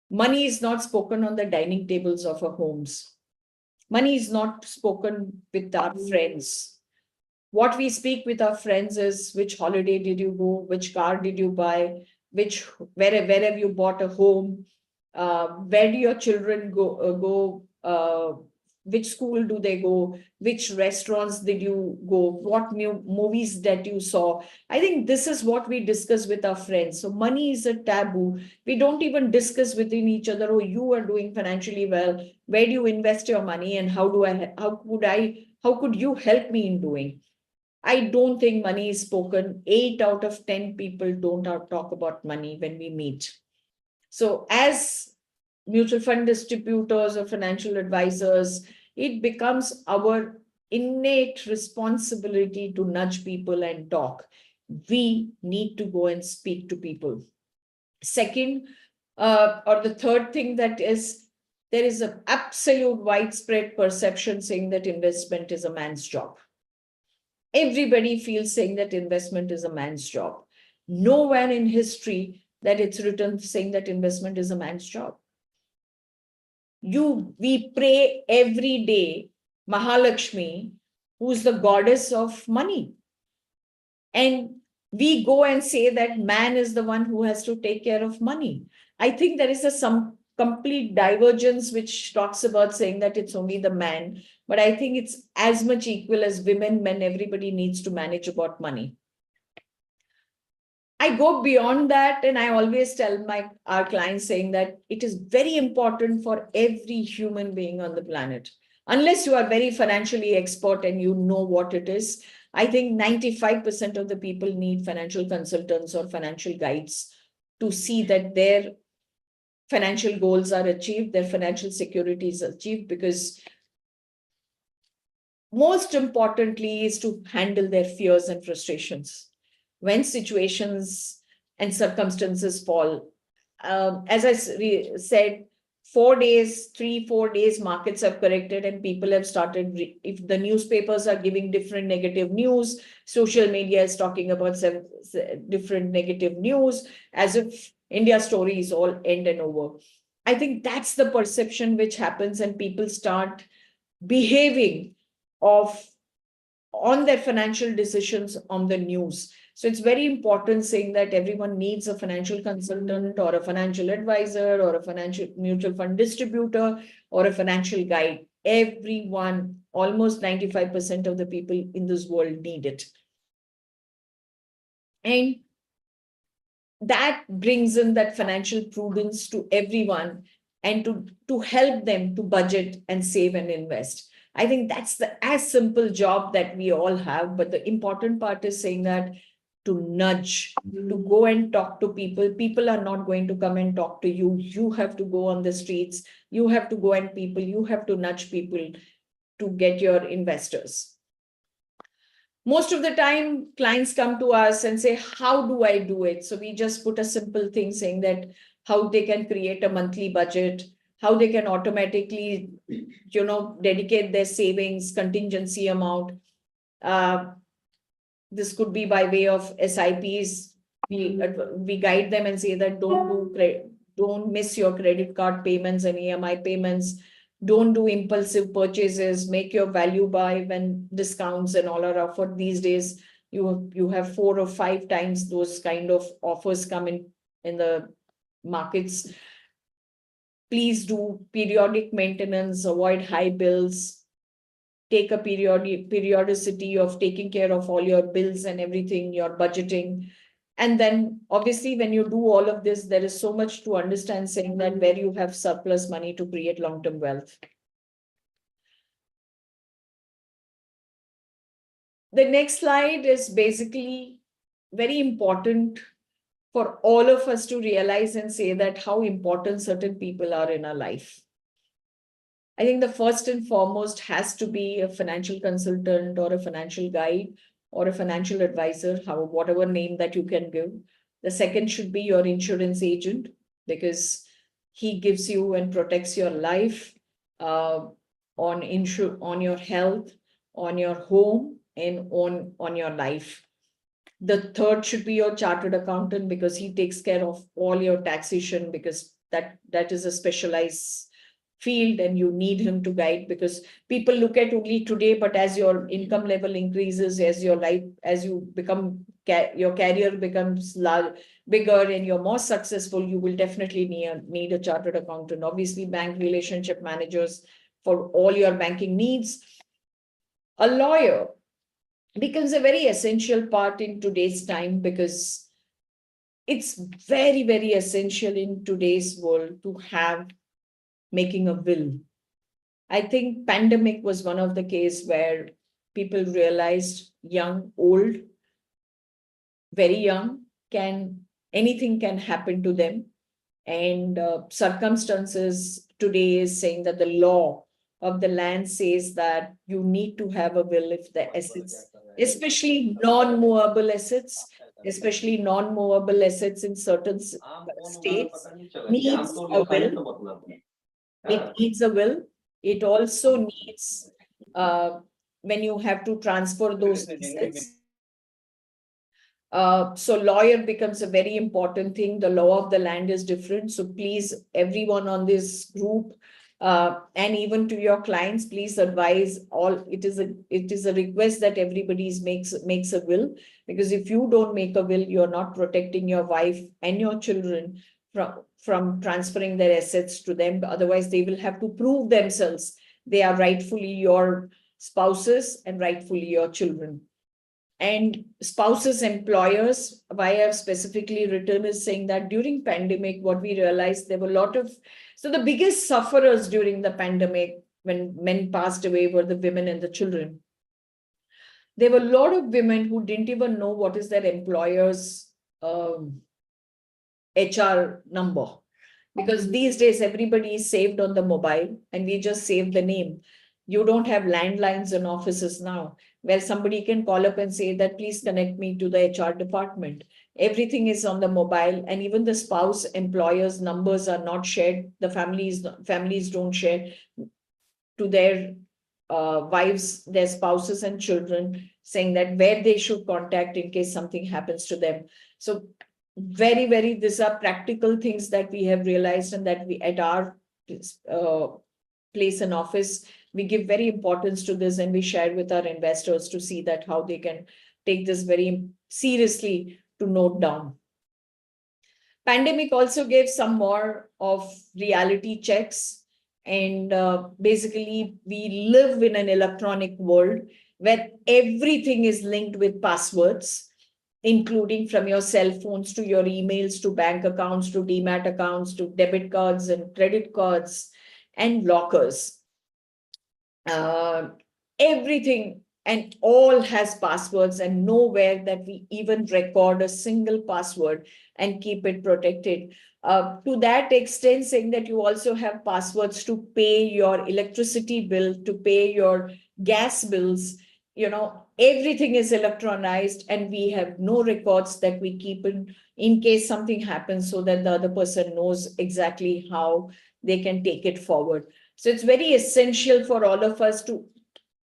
Money is not spoken on the dining tables of our homes. Money is not spoken with our friends. What we speak with our friends is, which holiday did you go? Which car did you buy? Where have you bought a home? Where do your children go? Which school do they go? Which restaurants did you go? What new movies that you saw? I think this is what we discuss with our friends. So money is a taboo. We don't even discuss within each other, oh, you are doing financially well. Where do you invest your money, and how could you help me in doing? I don't think money is spoken. 8 out of 10 people don't talk about money when we meet. So as mutual fund distributors or financial advisors, it becomes our innate responsibility to nudge people and talk. We need to go and speak to people. Second, or the third thing, that is, there is an absolute widespread perception saying that investment is a man's job. Everybody feels saying that investment is a man's job. Nowhere in history that it's written saying that investment is a man's job. We pray every day Mahalakshmi, who's the goddess of money. And we go and say that man is the one who has to take care of money. I think there is some complete divergence which talks about saying that it's only the man, but I think it's as much equal as women, men, everybody needs to manage about money. I go beyond that, and I always tell our clients saying that it is very important for every human being on the planet. Unless you are very financially expert and you know what it is, I think 95% of the people need financial consultants or financial guides to see that their financial goals are achieved, their financial security is achieved, because most importantly is to handle their fears and frustrations when situations and circumstances fall. As I said, 4 days, 3-4 days, markets have corrected and people have started, if the newspapers are giving different negative news, social media is talking about different negative news, as if India's story is all end and over. I think that's the perception which happens, and people start behaving of on their financial decisions on the news. So it's very important saying that everyone needs a financial consultant or a financial advisor or a financial mutual fund distributor or a financial guide. Everyone, almost 95% of the people in this world need it. And that brings in that financial prudence to everyone and to help them to budget and save and invest. I think that's the as simple job that we all have. But the important part is saying that to nudge, to go and talk to people. People are not going to come and talk to you. You have to go on the streets. You have to go and you have to nudge people to get your investors. Most of the time, clients come to us and say, how do I do it? So we just put a simple thing saying that how they can create a monthly budget, how they can automatically, dedicate their savings, contingency amount. This could be by way of SIPs. We guide them and say that don't miss your credit card payments and EMI payments. Don't do impulsive purchases. Make your value buy when discounts and all are offered these days. You have 4 or 5 times those kind of offers come in the markets. Please do periodic maintenance, avoid high bills. Take a periodicity of taking care of all your bills and everything, your budgeting. And then obviously when you do all of this, there is so much to understand, saying that where you have surplus money to create long-term wealth. The next slide is basically very important for all of us to realize and say that how important certain people are in our life. I think the first and foremost has to be a financial consultant or a financial guide or a financial advisor, whatever name that you can give. The second should be your insurance agent, because he gives you and protects your life, on your health, on your home, and on your life. The third should be your chartered accountant, because he takes care of all your taxation, because that is a specialized field and you need him to guide, because people look at only today, but as your income level increases, as you become, your career becomes bigger and you're more successful, you will definitely need a chartered accountant. Obviously, bank relationship managers for all your banking needs. A lawyer becomes a very essential part in today's time, because it's very, very essential in today's world to have making a will. I think pandemic was one of the cases where people realized, young, old, very young, anything can happen to them. And circumstances today is saying that the law of the land says that you need to have a will if the assets, especially non-movable assets, in certain states, needs a will. It needs a will. It also needs, when you have to transfer those assets. So lawyer becomes a very important thing. The law of the land is different. So please, everyone on this group, and even to your clients, please advise all. It is a request that everybody makes a will, because if you don't make a will, you're not protecting your wife and your children from transferring their assets to them. Otherwise, they will have to prove themselves they are rightfully your spouses and rightfully your children. And spouses, employers, why I've specifically written is saying that during pandemic, what we realized, there were so the biggest sufferers during the pandemic, when men passed away, were the women and the children. There were a lot of women who didn't even know what is their employer's HR number, because these days everybody is saved on the mobile and we just save the name. You don't have landlines in offices now where somebody can call up and say that, please connect me to the HR department. Everything is on the mobile, and even the spouse employers numbers are not shared. The families don't share to their wives, their spouses and children, saying that where they should contact in case something happens to them. So very, very, these are practical things that we have realized, and that we at our place and office, we give very importance to this, and we share with our investors to see that how they can take this very seriously to note down. Pandemic also gave some more of reality checks. And basically, we live in an electronic world where everything is linked with passwords, including from your cell phones to your emails, to bank accounts, to demat accounts, to debit cards and credit cards and lockers. Everything and all has passwords, and nowhere that we even record a single password and keep it protected. To that extent, saying that you also have passwords to pay your electricity bill, to pay your gas bills, everything is electronized, and we have no records that we keep in case something happens, so that the other person knows exactly how they can take it forward. So it's very essential for all of us to,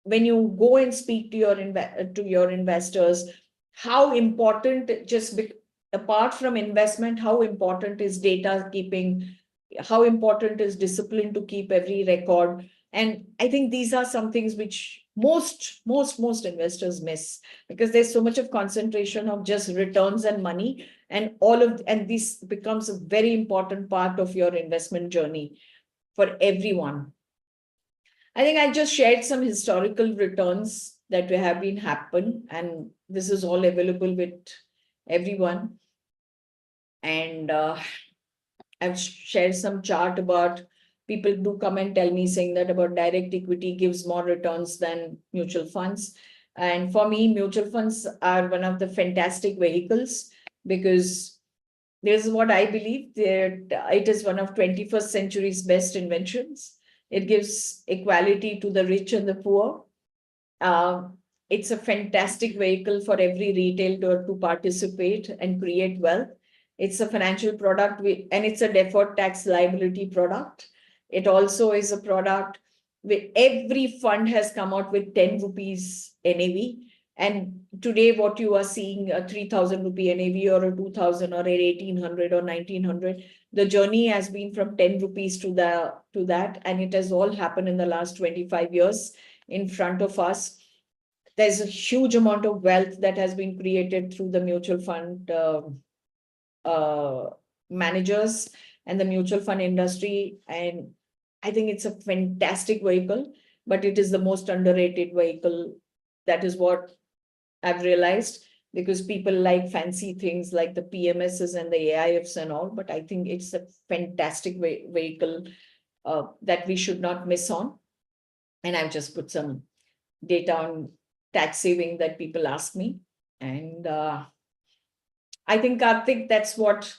when you go and speak to your investors, how important, apart from investment, how important is data keeping, how important is discipline to keep every record. And I think these are some things which most investors miss, because there's so much of concentration of just returns and money, and this becomes a very important part of your investment journey for everyone. I think I just shared some historical returns that have been happen, and this is all available with everyone. And I've shared some chart about, people do come and tell me saying that about direct equity gives more returns than mutual funds. And for me, mutual funds are one of the fantastic vehicles, because this is what I believe, that it is one of 21st century's best inventions. It gives equality to the rich and the poor. It's a fantastic vehicle for every retailer to participate and create wealth. It's a financial product, and it's a deferred tax liability product. It also is a product where every fund has come out with 10 rupees NAV. And today, what you are seeing, a 3,000 rupee NAV or a 2,000 or a 1,800 or 1,900, the journey has been from 10 rupees to that, and it has all happened in the last 25 years in front of us. There's a huge amount of wealth that has been created through the mutual fund managers and the mutual fund industry. And I think it's a fantastic vehicle, but it is the most underrated vehicle. That is what I've realized, because people like fancy things like the PMSs and the AIFs and all, but I think it's a fantastic vehicle that we should not miss on. And I've just put some data on tax saving that people ask me. And I think, Karthik, that's what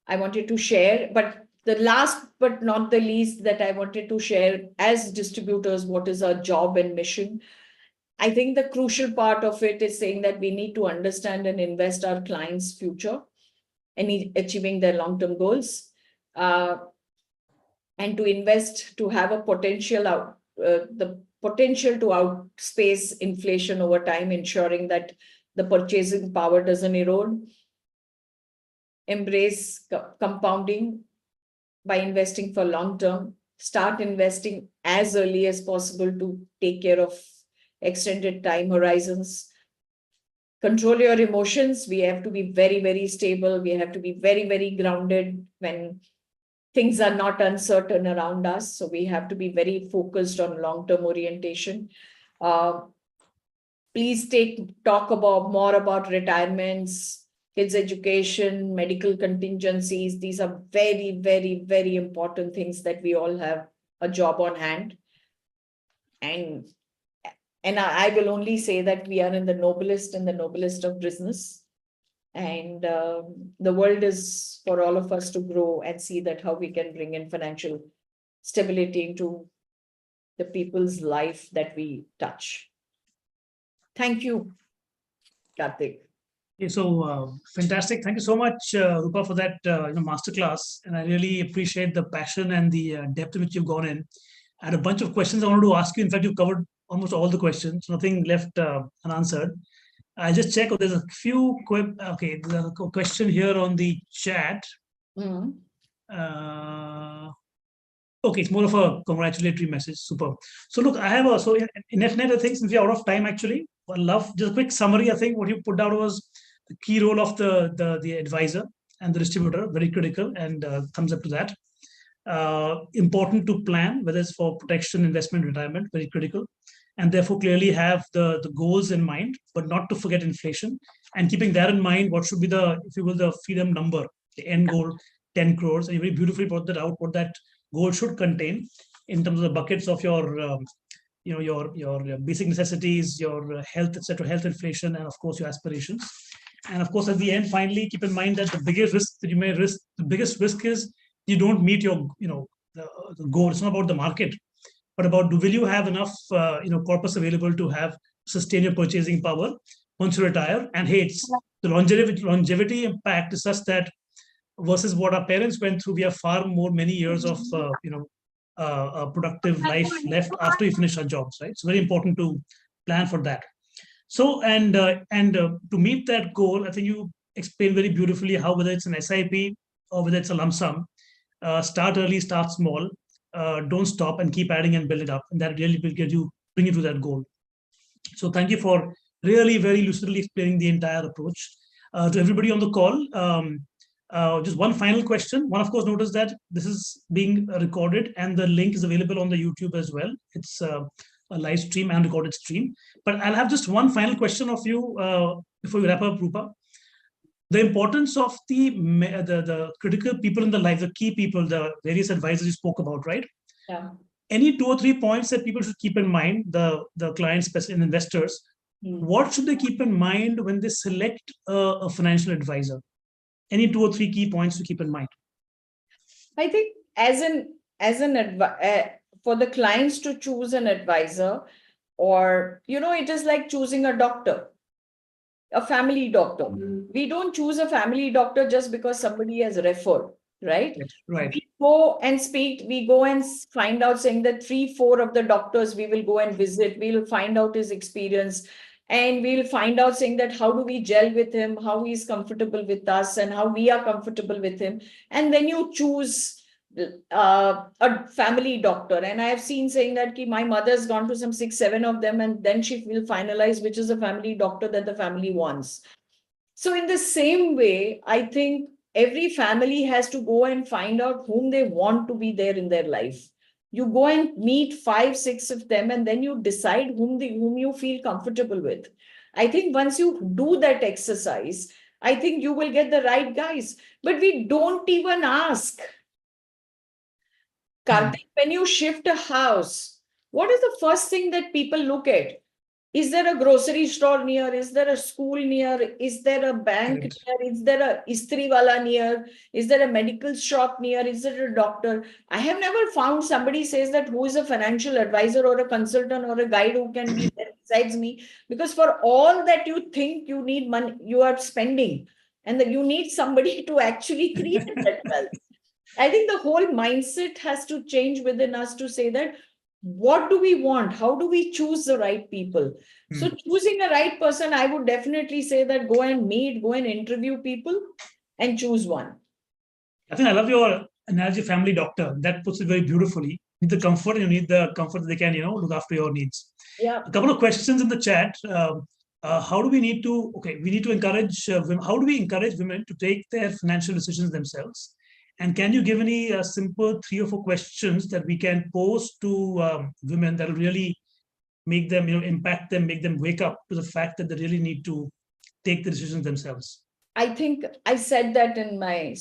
I wanted to share. But the last but not the least that I wanted to share, as distributors, what is our job and mission? I think the crucial part of it is saying that we need to understand and invest our clients' future and achieving their long-term goals, and to invest to have a the potential to outspace inflation over time, ensuring that the purchasing power doesn't erode. Embrace compounding by investing for long-term. Start investing as early as possible to take care of extended time horizons. Control your emotions. We have to be very, very stable. We have to be very, very grounded when things are not uncertain around us. So we have to be very focused on long-term orientation. Please talk more about retirements, kids' education, medical contingencies. These are very, very, very important things that we all have a job on hand. And I will only say that we are in the noblest of business. And the world is for all of us to grow and see that how we can bring in financial stability into the people's life that we touch. Thank you, Karthik. Okay, so fantastic. Thank you so much, Roopa, for that masterclass. And I really appreciate the passion and the depth in which you've gone in. I had a bunch of questions I wanted to ask you. In fact, you covered almost all the questions, nothing left unanswered. I'll just check. There's a few okay, there's a question here on the chat. Mm-hmm. Okay, it's more of a congratulatory message. Super. So look, I have a so in FNet, I think since we're out of time, actually, I love just a quick summary. I think what you put out was the key role of the advisor and the distributor, very critical, and thumbs up to that. Important to plan, whether it's for protection, investment, retirement, very critical, and therefore clearly have the goals in mind, but not to forget inflation. And keeping that in mind, what should be the, if you will, the freedom number, the end goal, 10 crores. And you very beautifully brought that out, what that goal should contain in terms of the buckets of your, your basic necessities, your health, etc., health, inflation, and of course your aspirations. And of course, at the end, finally, keep in mind that the biggest risk that you may risk, the biggest risk is you don't meet your, the goal. It's not about the market, but about will you have enough, corpus available to have sustain your purchasing power once you retire. And hey, it's the longevity impact is such that versus what our parents went through, we have far more many years of, productive life left after we finish our jobs, right? It's very important to plan for that. So, to meet that goal, I think you explained very beautifully how whether it's an SIP or whether it's a lump sum, start early, start small, don't stop, and keep adding and build it up, and that really will bring you to that goal. So, thank you for really very lucidly explaining the entire approach. To everybody on the call, just one final question. One, of course, notice that this is being recorded and the link is available on the YouTube as well. It's a live stream and recorded stream. But I'll have just one final question of you before we wrap up, Roopa. The importance of the critical people in the life, the key people, the various advisors you spoke about, right? Yeah. Any 2 or 3 points that people should keep in mind, the clients and investors, what should they keep in mind when they select a financial advisor? Any 2 or 3 key points to keep in mind? I think for the clients to choose an advisor, or it is like choosing a doctor, a family doctor. We don't choose a family doctor just because somebody has referred, right? Right. We go and find out, saying that 3-4 of the doctors we will go and visit. We'll find out his experience, and we'll find out, saying that how do we gel with him, how he's comfortable with us, and how we are comfortable with him. And then you choose a family doctor. And I have seen saying that my mother's gone to some 6-7 of them, and then she will finalize which is a family doctor that the family wants. So in the same way, I think every family has to go and find out whom they want to be there in their life. You go and meet 5-6 of them, and then you decide whom you feel comfortable with. I think once you do that exercise, I think you will get the right guys. But we don't even ask. Karthik, when you shift a house, what is the first thing that people look at? Is there a grocery store near? Is there a school near? Is there a bank near? Is there a istri wala near? Is there a medical shop near? Is there a doctor? I have never found somebody says that who is a financial advisor or a consultant or a guide who can be there besides me. Because for all that you think you need money, you are spending, and that you need somebody to actually create that wealth. I think the whole mindset has to change within us to say that what do we want? How do we choose the right people? So choosing a right person, I would definitely say that go and interview people and choose one. I think I love your analogy, family doctor. That puts it very beautifully. You need the comfort, and you need the comfort that they can, look after your needs. Yeah. A couple of questions in the chat. How do we need to, we need to encourage women. How do we encourage women to take their financial decisions themselves? And can you give any simple 3 or 4 questions that we can pose to women that will really make them, impact them, make them wake up to the fact that they really need to take the decisions themselves? I think I said that in my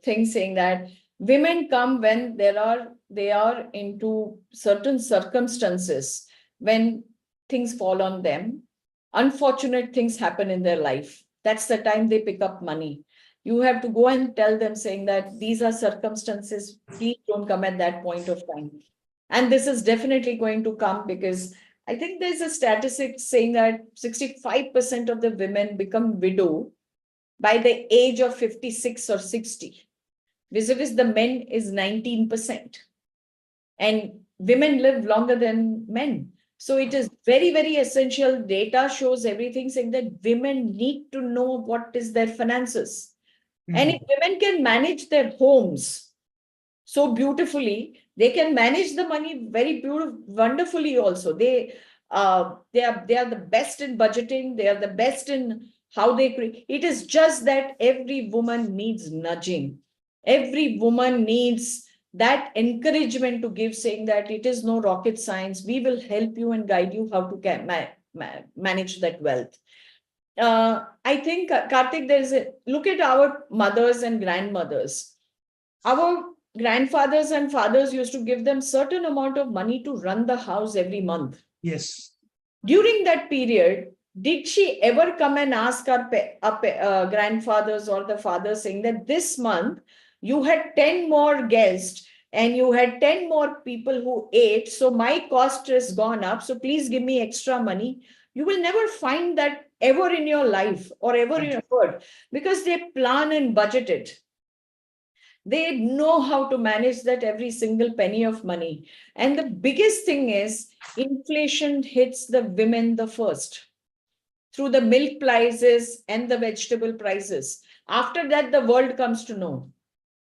thing, saying that women come when they are into certain circumstances, when things fall on them, unfortunate things happen in their life. That's the time they pick up money. You have to go and tell them, saying that these are circumstances, please don't come at that point of time. And this is definitely going to come, because I think there's a statistic saying that 65% of the women become widow by the age of 56 or 60. Vis-a-vis the men is 19%. And women live longer than men. So it is very, very essential. Data shows everything, saying that women need to know what is their finances. And if women can manage their homes, so beautifully. They can manage the money very wonderfully also. They are the best in budgeting. They are the best in how they create. It is just that every woman needs nudging. Every woman needs that encouragement to give, saying that it is no rocket science. We will help you and guide you how to manage that wealth. I think, Karthik, look at our mothers and grandmothers. Our grandfathers and fathers used to give them certain amount of money to run the house every month. Yes. During that period, did she ever come and ask our grandfathers or the fathers, saying that this month you had 10 more guests and you had 10 more people who ate, so my cost has gone up, so please give me extra money? You will never find that ever in your life or ever in your word, because they plan and budget it. They know how to manage that every single penny of money. And the biggest thing is inflation hits the women the first through the milk prices and the vegetable prices. After that, the world comes to know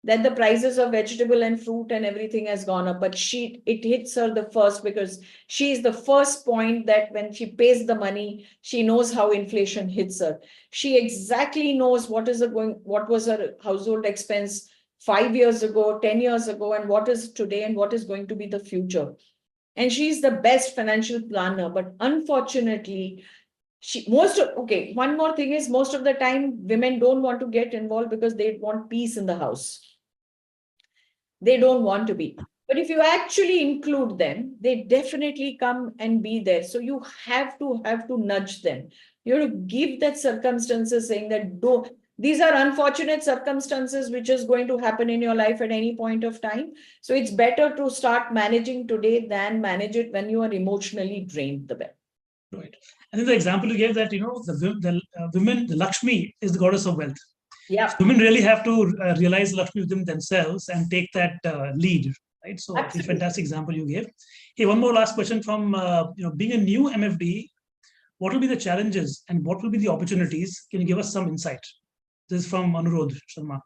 that the prices of vegetable and fruit and everything has gone up. But it hits her the first, because she is the first point that when she pays the money, she knows how inflation hits her. She exactly knows what was her household expense 5 years ago, 10 years ago, and what is today and what is going to be the future. And she's the best financial planner. But unfortunately, one more thing is, most of the time, women don't want to get involved because they want peace in the house. They don't want to be. But if you actually include them, they definitely come and be there. So you have to nudge them. You have to give that circumstances, saying that these are unfortunate circumstances which is going to happen in your life at any point of time. So it's better to start managing today than manage it when you are emotionally drained. Right. And then the example you gave that, the women, the Lakshmi is the goddess of wealth. Yeah. Women really have to realize Lakshmi within themselves and take that lead, right? So a fantastic example you gave. Hey, one more last question from, being a new MFD, what will be the challenges and what will be the opportunities? Can you give us some insight? This is from Anurodh Sharma.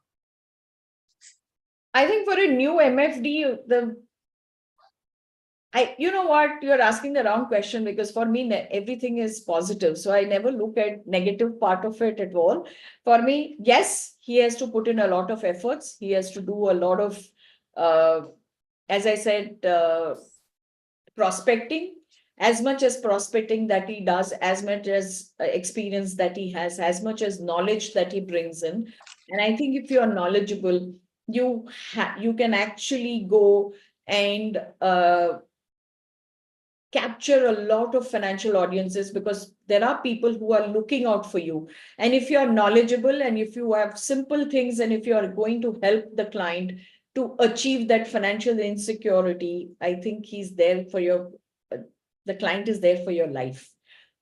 I think for a new MFD, you know what, you're asking the wrong question, because for me, everything is positive. So I never look at negative part of it at all. For me, yes, he has to put in a lot of efforts. He has to do a lot of, as I said, prospecting. As much as prospecting that he does, as much as experience that he has, as much as knowledge that he brings in. And I think if you are knowledgeable, you can actually go and capture a lot of financial audiences, because there are people who are looking out for you. And if you are knowledgeable and if you have simple things, and if you are going to help the client to achieve that financial insecurity, I think he's there for the client is there for your life.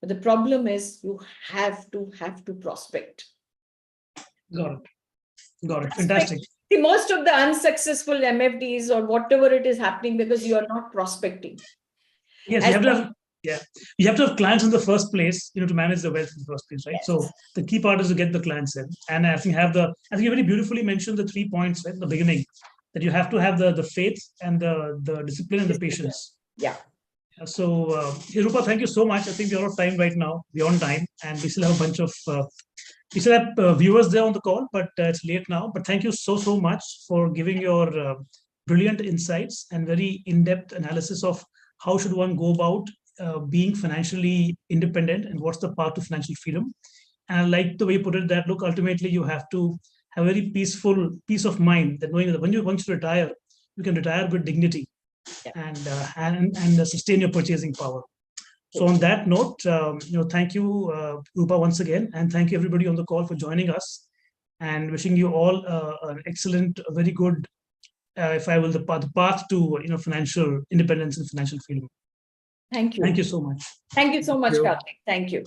But the problem is you have to prospect. Got it. Fantastic. See, most of the unsuccessful MFDs or whatever it is happening because you are not prospecting. Yes, you have to have clients in the first place, to manage the wealth in the first place, right? Yes. So the key part is to get the clients in. And I think you very beautifully mentioned the 3 points right, at the beginning, that you have to have the faith and the discipline and the patience. Yeah. So, Roopa, thank you so much. I think we're out of time right now, beyond time, and we still have a bunch of viewers there on the call, but it's late now. But thank you so much for giving your brilliant insights and very in-depth analysis of how should one go about being financially independent and what's the path to financial freedom. And I like the way you put it, that look, ultimately you have to have a very peace of mind, that knowing that once you retire, you can retire with dignity. Yeah. And sustain your purchasing power. So on that note, thank you, Roopa, once again, and thank you everybody on the call for joining us, and wishing you all an excellent, very good, the path to financial independence and financial freedom. Thank you. Thank you so much. Thank you so much, Karthik. Thank you.